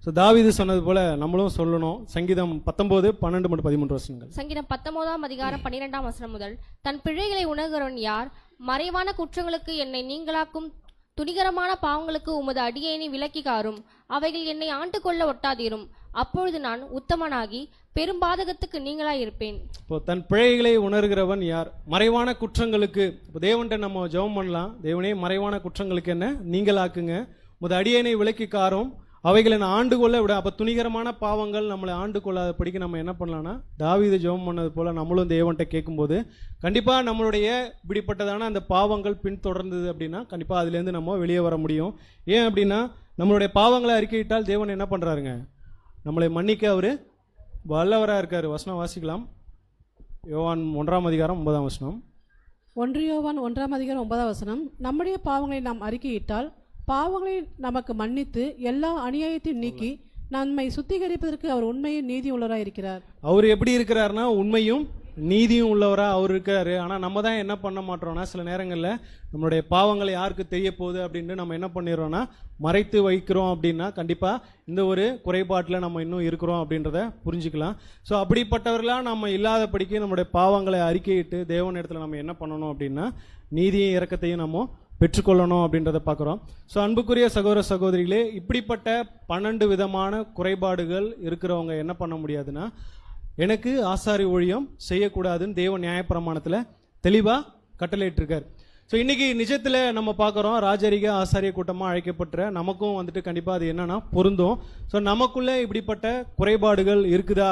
S3: ஸோ தாவீது சொன்னது போல நம்மளும் சொல்லணும். சங்கீதம் 19, 12 மற்றும் 13 வசனங்கள்.
S5: சங்கீதம் 19ஆம் அதிகாரம் 12ஆம் வசனம் முதல், தன் பிழைகளை உணர்கிறவன் யார்? மறைவான குற்றங்களுக்கு என்னை நீங்களாக்கும், துணிகரமான பாவங்களுக்கு உமது அடியேனை விலக்கி காரும். அவைகள் என்னை ஆண்டு கொள்ள ஒட்டாதீரும். அப்பொழுது நான் உத்தமனாகி பெரும்பாதகத்துக்கு நீங்களாயிருப்பேன்.
S3: இப்போ தன் பிழைகளை உணர்கிறவன் யார்? மறைவான குற்றங்களுக்கு. இப்போ தேவன்கிட்ட நம்ம ஜெபம் பண்ணலாம், தேவனே மறைவான குற்றங்களுக்கு என்ன நீங்களாக்குங்க, உமது அடியேனை விலக்கி காரும், அவைகளை நான் ஆண்டு கொள்ள விட. அப்போ துணிகரமான பாவங்கள் நம்மளை ஆண்டு கொள்ளாதபடிக்கு நம்ம என்ன பண்ணலாம்னா தாவீது ஜெபம் பண்ணது போல நம்மளும் தேவன்கிட்ட கேட்கும்போது கண்டிப்பாக நம்மளுடைய இப்படிப்பட்டதான அந்த பாவங்கள் பின்தொடர்ந்தது அப்படின்னா கண்டிப்பாக அதுலேருந்து நம்ம வெளியே வர முடியும். ஏன் அப்படின்னா நம்மளுடைய பாவங்களை அறிக்கையிட்டால் தேவன் என்ன பண்ணுறாருங்க, நம்மளை மன்னிக்க அவர் வல்லவராக இருக்கார். வசனம் வாசிக்கலாம். யோவான் 1ஆம் அதிகாரம் 9ஆம் வசனம்.
S4: 1 யோவான் 1ஆம் அதிகாரம் 9ஆம் வசனம். நம்முடைய பாவங்களை நாம் அறிக்கையிட்டால் பாவங்களை நமக்கு மன்னித்து எல்லா அநியாயத்தையும் நீக்கி நம்மை சுத்திகரிப்பதற்கு அவர் உண்மையும் நீதி உள்ளவராக இருக்கிறார்.
S3: அவர் எப்படி இருக்கிறாருன்னா உண்மையும் நீதியும் உள்ளவராக அவர் இருக்காரு. ஆனால் நம்ம தான் என்ன பண்ண மாட்டோம்னா சில நேரங்களில் நம்மளுடைய பாவங்களை யாருக்கு தெரிய போகுது அப்படின்ட்டு நம்ம என்ன பண்ணிடுறோம்னா மறைத்து வைக்கிறோம். அப்படின்னா கண்டிப்பாக இந்த ஒரு குறைபாட்டில் நம்ம இன்னும் இருக்கிறோம் அப்படின்றத புரிஞ்சுக்கலாம். ஸோ அப்படிப்பட்டவர்களாக நம்ம இல்லாதபடிக்கு நம்மளுடைய பாவங்களை அறிக்கையிட்டு தேவன் இடத்துல நம்ம என்ன பண்ணணும் அப்படின்னா நீதியும் இரக்கத்தையும் நம்ம பெற்றுக்கொள்ளணும் அப்படின்றத பார்க்குறோம். ஸோ அன்புக்குரிய சகோதர சகோதரிகளே, இப்படிப்பட்ட 12 விதமான குறைபாடுகள் இருக்கிறவங்க என்ன பண்ண முடியாதுன்னா எனக்கு ஆசாரி ஊழியம் செய்யக்கூடாதுன்னு தேவன் நியாயப்பிரமாணத்தில் தெளிவாக கட்டளையிட்டிருக்கார். ஸோ இன்றைக்கி நிஜத்தில் நம்ம பார்க்குறோம் ராஜரிக ஆசாரிய கூட்டமாக அழைக்கப்பட்ட நமக்கும் வந்துட்டு கண்டிப்பாக அது என்னன்னா பொருந்தும். ஸோ நமக்குள்ளே இப்படிப்பட்ட குறைபாடுகள் இருக்குதா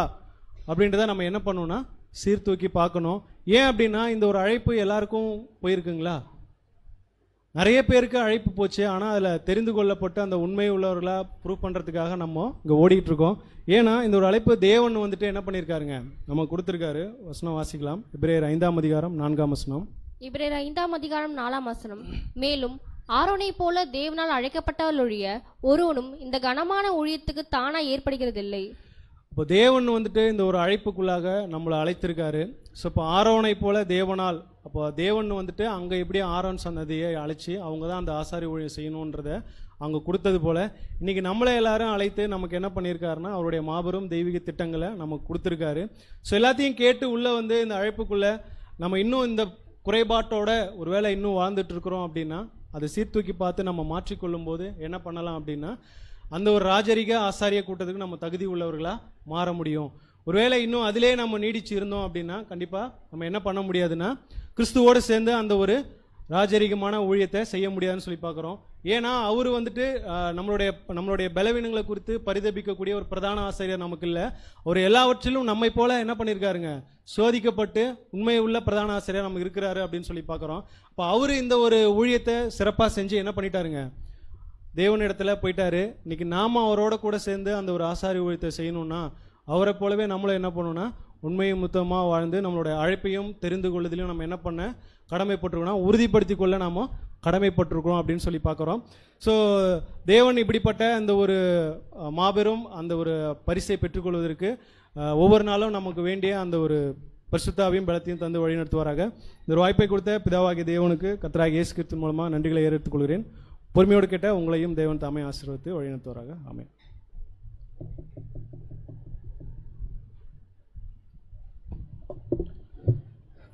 S3: அப்படின்றத நம்ம என்ன பண்ணணும்னா சீர்தூக்கி பார்க்கணும். ஏன் அப்படின்னா இந்த ஒரு அழைப்பு எல்லாருக்கும் போயிருக்குங்களா? நிறைய பேருக்கு அழைப்பு போச்சு. ஆனால் அதில் தெரிந்து கொள்ளப்பட்டு அந்த உண்மை உள்ளவர்களாக ப்ரூவ் பண்ணுறதுக்காக நம்ம இங்கே ஓடிட்டு இருக்கோம். ஏன்னா இந்த ஒரு அழைப்பு தேவன் வந்துட்டு என்ன பண்ணியிருக்காருங்க நம்ம கொடுத்துருக்காரு. வசனம் வாசிக்கலாம். எபிரேயர் 5ஆம் அதிகாரம் 4ஆம் வசனம்.
S5: எபிரேயர் 5ஆம் அதிகாரம் 4ஆம் வசனம். மேலும் ஆரோனை போல தேவனால் அழைக்கப்பட்டவர்களொழிய ஒருவனும் இந்த கனமான ஊழியத்துக்கு தானா ஏற்படுகிறதில்லை.
S3: இப்போ தேவன் வந்துட்டு இந்த ஒரு அழைப்புக்குள்ளாக நம்மளை அழைத்திருக்காரு. ஸோ இப்போ ஆரோனை போல தேவனால், அப்போ தேவன் வந்துட்டு அங்கே எப்படி ஆரோன் சன்னதியை அழைச்சி அவங்க தான் அந்த ஆசாரி ஊழியம் செய்யணுன்றத அவங்க கொடுத்தது போல் இன்றைக்கி நம்மளை எல்லாரும் அழைத்து நமக்கு என்ன பண்ணியிருக்காருன்னா அவருடைய மாபெரும் தெய்வீக திட்டங்களை நமக்கு கொடுத்துருக்காரு. ஸோ எல்லாத்தையும் கேட்டு உள்ளே வந்து இந்த அழைப்புக்குள்ளே நம்ம இன்னும் இந்த குறைபாட்டோட ஒருவேளை இன்னும் வாழ்ந்துட்டு இருக்கிறோம் அப்படின்னா அதை சீர்தூக்கி பார்த்து நம்ம மாற்றிக்கொள்ளும் போது என்ன பண்ணலாம் அப்படின்னா அந்த ஒரு ராஜரிக ஆசாரிய கூட்டத்துக்கு நம்ம தகுதி உள்ளவர்களாக மாற முடியும். ஒருவேளை இன்னும் அதிலே நம்ம நீடிச்சு இருந்தோம் அப்படின்னா கண்டிப்பாக நம்ம என்ன பண்ண முடியாதுன்னா கிறிஸ்துவோடு சேர்ந்து அந்த ஒரு ராஜரிகமான ஊழியத்தை செய்ய முடியாதுன்னு சொல்லி பார்க்குறோம். ஏன்னா அவர் வந்துட்டு நம்மளுடைய பலவீனங்களை குறித்து பரிதபிக்கக்கூடிய ஒரு பிரதான ஆசிரியர் நமக்கு இல்லை. அவர் எல்லாவற்றிலும் நம்மை போல என்ன பண்ணியிருக்காருங்க சோதிக்கப்பட்டு உண்மை உள்ள பிரதான ஆசிரியர் நமக்கு இருக்கிறாரு அப்படின்னு சொல்லி பார்க்குறோம். அப்போ அவர் இந்த ஒரு ஊழியத்தை சிறப்பாக செஞ்சு என்ன பண்ணிட்டாருங்க தேவனிடத்துல போயிட்டாரு. இன்னைக்கு நாம அவரோட கூட சேர்ந்து அந்த ஒரு ஆசாரி ஊழியத்தை செய்யணும்னா அவரை போலவே நம்மளும் என்ன பண்ணணும்னா உண்மையும் முத்தமாக வாழ்ந்து நம்மளுடைய அழைப்பையும் தெரிந்து கொள்வதிலையும் நம்ம என்ன பண்ண கடமைப்பட்டிருக்கோம்னா உறுதிப்படுத்தி கொள்ள நாம் கடமைப்பட்டிருக்கிறோம் அப்படின்னு சொல்லி பார்க்குறோம். ஸோ தேவன் இப்படிப்பட்ட அந்த ஒரு மாபெரும் அந்த ஒரு பரிசை பெற்றுக்கொள்வதற்கு ஒவ்வொரு நாளும் நமக்கு வேண்டிய அந்த ஒரு பரிசுத்தாவையும் பலத்தையும் தந்து வழிநடத்துவாராக. இந்த ஒரு வாய்ப்பை கொடுத்த பிதாவாகிய தேவனுக்கு கர்த்தராகிய இயேசு கிறிஸ்துவின் மூலமாக நன்றிகளை ஏறெடுத்துக் கொள்கிறேன். பொறுமையோடு கேட்ட உங்களையும் தேவன் தாமே ஆசீர்வதித்து வழிநடத்துவாராக. ஆமென்.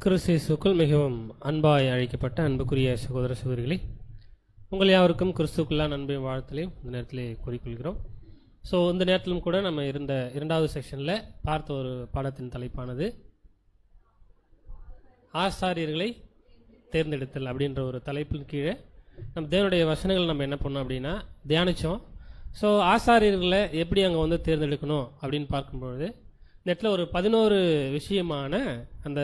S1: கிறிஸ்து இயேசுக்குள் மிகவும் அன்பாய் அழைக்கப்பட்ட அன்புக்குரிய சகோதர சகோதரிகளே, உங்கள் யாவருக்கும் கிறிஸ்துக்குள்ளான அன்பையும் வாழ்த்தலையும் இந்த நேரத்திலே கூறிக்கொள்கிறோம். ஸோ இந்த நேரத்திலும் கூட நம்ம இருந்த இரண்டாவது செக்ஷனில் பார்த்த ஒரு பாடத்தின் தலைப்பானது ஆசாரியர்களை தேர்ந்தெடுத்தல் அப்படின்ற ஒரு தலைப்பின் கீழே நம்ம தேவனுடைய வசனங்கள் நம்ம என்ன பண்ணோம் அப்படின்னா தியானித்தோம். ஸோ ஆசாரியர்களை எப்படி அங்கே வந்து தேர்ந்தெடுக்கணும் அப்படின்னு பார்க்கும்பொழுது இந்த இடத்துல ஒரு 11 விஷயமான அந்த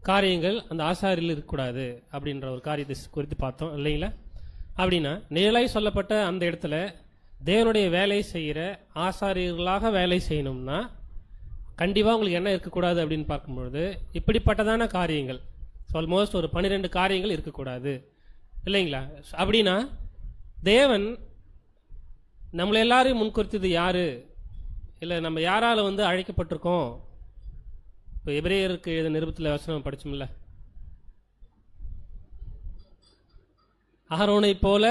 S1: காரியங்கள் அந்த ஆசாரியில் இருக்கக்கூடாது அப்படின்ற ஒரு காரியத்தை குறித்து பார்த்தோம் இல்லைங்களா. அப்படின்னா நிழலாய் சொல்லப்பட்ட அந்த இடத்துல தேவனுடைய வேலை செய்கிற ஆசாரியர்களாக வேலை செய்யணும்னா கண்டிப்பாக உங்களுக்கு என்ன இருக்கக்கூடாது அப்படின்னு பார்க்கும்பொழுது இப்படிப்பட்டதான காரியங்கள் ஆல்மோஸ்ட் ஒரு 12 காரியங்கள் இருக்கக்கூடாது இல்லைங்களா. அப்படின்னா தேவன் நம்மளை எல்லாரையும் முன்குறித்தது யாரு, இல்லை நம்ம யாரால் வந்து அழைக்கப்பட்டிருக்கோம். இப்போ எபிரேயருக்கு எழுத நிருபத்தில் வசனம் படிச்சோம்ல, ஆரோனை போல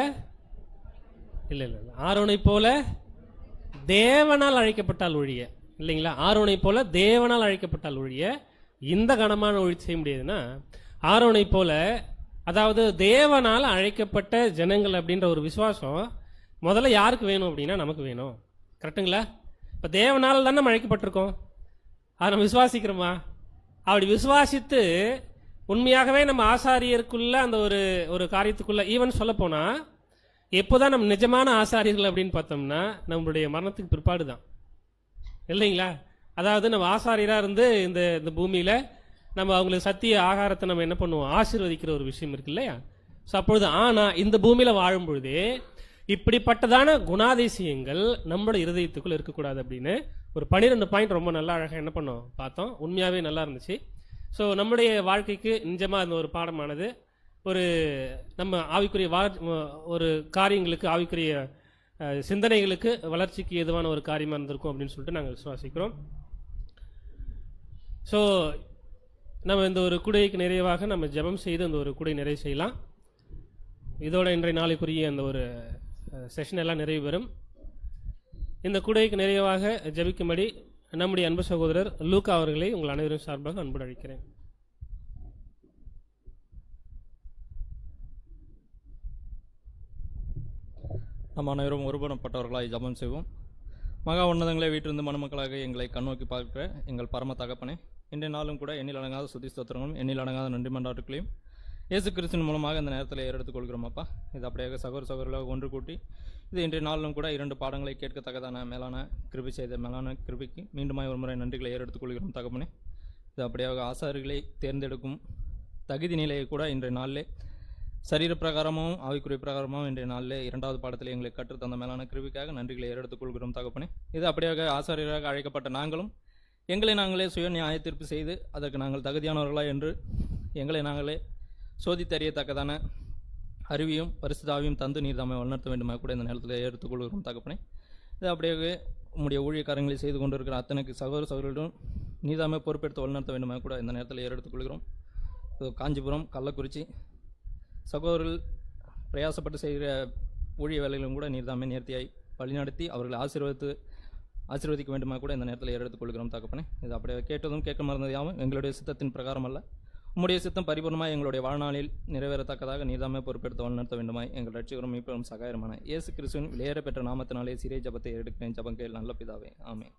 S1: இல்லை ஆரோனை போல தேவனால் அழைக்கப்பட்டால் ஒழிய இல்லைங்களா, ஆரோனை போல தேவனால் அழைக்கப்பட்டால் ஒழிய இந்த கனமான ஒழி செய்ய முடியாதுன்னா ஆரோனை போல, அதாவது தேவனால் அழைக்கப்பட்ட ஜனங்கள் அப்படின்ற ஒரு விசுவாசம் முதல்ல யாருக்கு வேணும் அப்படின்னா நமக்கு வேணும். கரெக்டுங்களா. இப்போ தேவனால் தான் நம்ம அழைக்கப்பட்டிருக்கோம், அதை நம்ம விசுவாசிக்கிறோமா? அப்படி விசுவாசித்து உண்மையாகவே நம்ம ஆசாரியருக்குள்ள அந்த ஒரு காரியத்துக்குள்ள ஈவன் சொல்ல போனா எப்போதான் நம்ம நிஜமான ஆசாரியர்கள் அப்படின்னு பார்த்தோம்னா நம்மளுடைய மரணத்துக்கு பிற்பாடு தான் இல்லைங்களா. அதாவது நம்ம ஆசாரியராக இருந்து இந்த பூமியில நம்ம அவங்களுக்கு சத்திய ஆகாரத்தை நம்ம என்ன பண்ணுவோம், ஆசீர்வதிக்கிற ஒரு விஷயம் இருக்கு இல்லையா. ஸோ அப்பொழுது ஆனால் இந்த பூமியில வாழும் பொழுதே இப்படிப்பட்டதான குணாதிசயங்கள் நம்மளோட இருதயத்துக்குள்ள இருக்கக்கூடாது அப்படின்னு ஒரு 12 பாயிண்ட் ரொம்ப நல்லா அழகாக என்ன பண்ணோம் பார்த்தோம். உண்மையாகவே நல்லா இருந்துச்சு. ஸோ நம்முடைய வாழ்க்கைக்கு நிஜமாக இந்த ஒரு பாடமானது ஒரு நம்ம ஆவிக்குரிய ஒரு காரியங்களுக்கு ஆவிக்குரிய சிந்தனைகளுக்கு வளர்ச்சிக்கு எதுவான ஒரு காரியமாக இருந்திருக்கும் அப்படின்னு சொல்லிட்டு நாங்கள் விசுவாசிக்கிறோம். ஸோ நம்ம இந்த ஒரு குடைக்கு நிறைவாக நம்ம ஜெபம் செய்து அந்த ஒரு குடை நிறைவு செய்யலாம். இதோட இன்றைய நாளைக்குரிய அந்த ஒரு செஷன் எல்லாம் நிறைவு பெறும். இந்த குடைக்கு நிறைவாக ஜெபிக்கும்படி நம்முடைய அன்பு சகோதரர் லூக்கா அவர்களை உங்கள் அனைவரும் சார்பாக அன்புடன் அழைக்கிறேன்.
S6: நம்ம அனைவரும் ஒருபடப்பட்டவர்களாய் ஜெபம் செய்வோம். மகா உன்னதங்களை வீட்டிலிருந்து மணமக்களாக எங்களை கண்ணோக்கி பார்க்கிற எங்கள் பரம தகப்பனே, இன்றைய நாளும் கூட எண்ணில் அடங்காத சுத்தி ஸ்தோத்திரங்களும் எண்ணில் அடங்காத நன்றி மன்றாட்டுகளையும் இயேசு கிறிஸ்துவின் மூலமாக இந்த நேரத்தில் ஏறெடுத்துக் கொள்கிறோம். அப்பா, இது அப்படியே சகோதரர்களாக ஒன்று கூட்டி இது இன்றைய நாளிலும் கூட 2 பாடங்களை கேட்கத்தக்கதான மேலான கிருபை செய்த மேலான கிருபைக்கு மீண்டுமாய் ஒரு முறை நன்றிகளை ஏறெடுத்துக் கொள்கிறோம் தகப்பனே. இது அப்படியே ஆசாரிகளை தேர்ந்தெடுக்கும் தகுதி நிலையை கூட இன்றைய நாளிலே சரீர பிரகாரமும் ஆவிக்குரிய பிரகாரமும் இன்றைய நாளில் 2வது பாடத்தில் எங்களை கற்றுத்தந்த மேலான கிருபிக்காக நன்றிகளை ஏறெடுத்துக் கொள்கிறோம் தகப்பனே. இது அப்படியாக ஆசாரியராக அழைக்கப்பட்ட நாங்களும் எங்களை நாங்களே சுய நியாய தீர்ப்பு செய்து அதற்கு நாங்கள் தகுதியானவர்களா என்று எங்களை நாங்களே சோதித்தறியத்தக்கதான அறிவியும் பரிசுத்தாவையும் தந்து நீர் தாமை வழிநடத்த வேண்டுமா கூட இந்த நேரத்தில் எடுத்துக்கொள்கிறோம் தகப்பனே. இது அப்படியே உங்களுடைய ஊழியக்காரங்களை செய்து கொண்டிருக்கிற அத்தனைக்கு சகோதரர்களும் நீதாமே பொறுப்பெடுத்து வழிநடத்த வேண்டுமா கூட இந்த நேரத்தில் ஏறெடுத்துக்கொள்கிறோம். காஞ்சிபுரம், கள்ளக்குறிச்சி சகோதரர்கள் பிரயாசப்பட்டு செய்கிற ஊழிய வேலைகளும் கூட நீர்தாமே நேர்த்தியாய் வழிநடத்தி அவர்களை ஆசீர்வதிக்க வேண்டுமா கூட இந்த நேரத்தில் ஏறெடுத்துக்கொள்கிறோம் தகப்பனே. இது அப்படியே கேட்டதும் கேட்க மறந்தது யாவும் எங்களுடைய சித்தத்தின் பிரகாரம் அல்ல, உம்முடைய சித்தம் பரிபூர்ணமாய் எங்களுடைய வாழ்நாளில் நிறைவேறத்தக்கதாக நீர்தாமே பொறுப்பெடுத்து வழிநடத்த வேண்டுமாய் எங்கள் ரட்சிகரும் மீட்பரும் சகாயரமான இயேசு கிறிஸ்துவின் விலையேற பெற்ற நாமத்தினாலே சிறிய ஜபத்தை எடுக்கிறேன். ஜபங்கள் நல்ல பிதாவே, ஆமென்.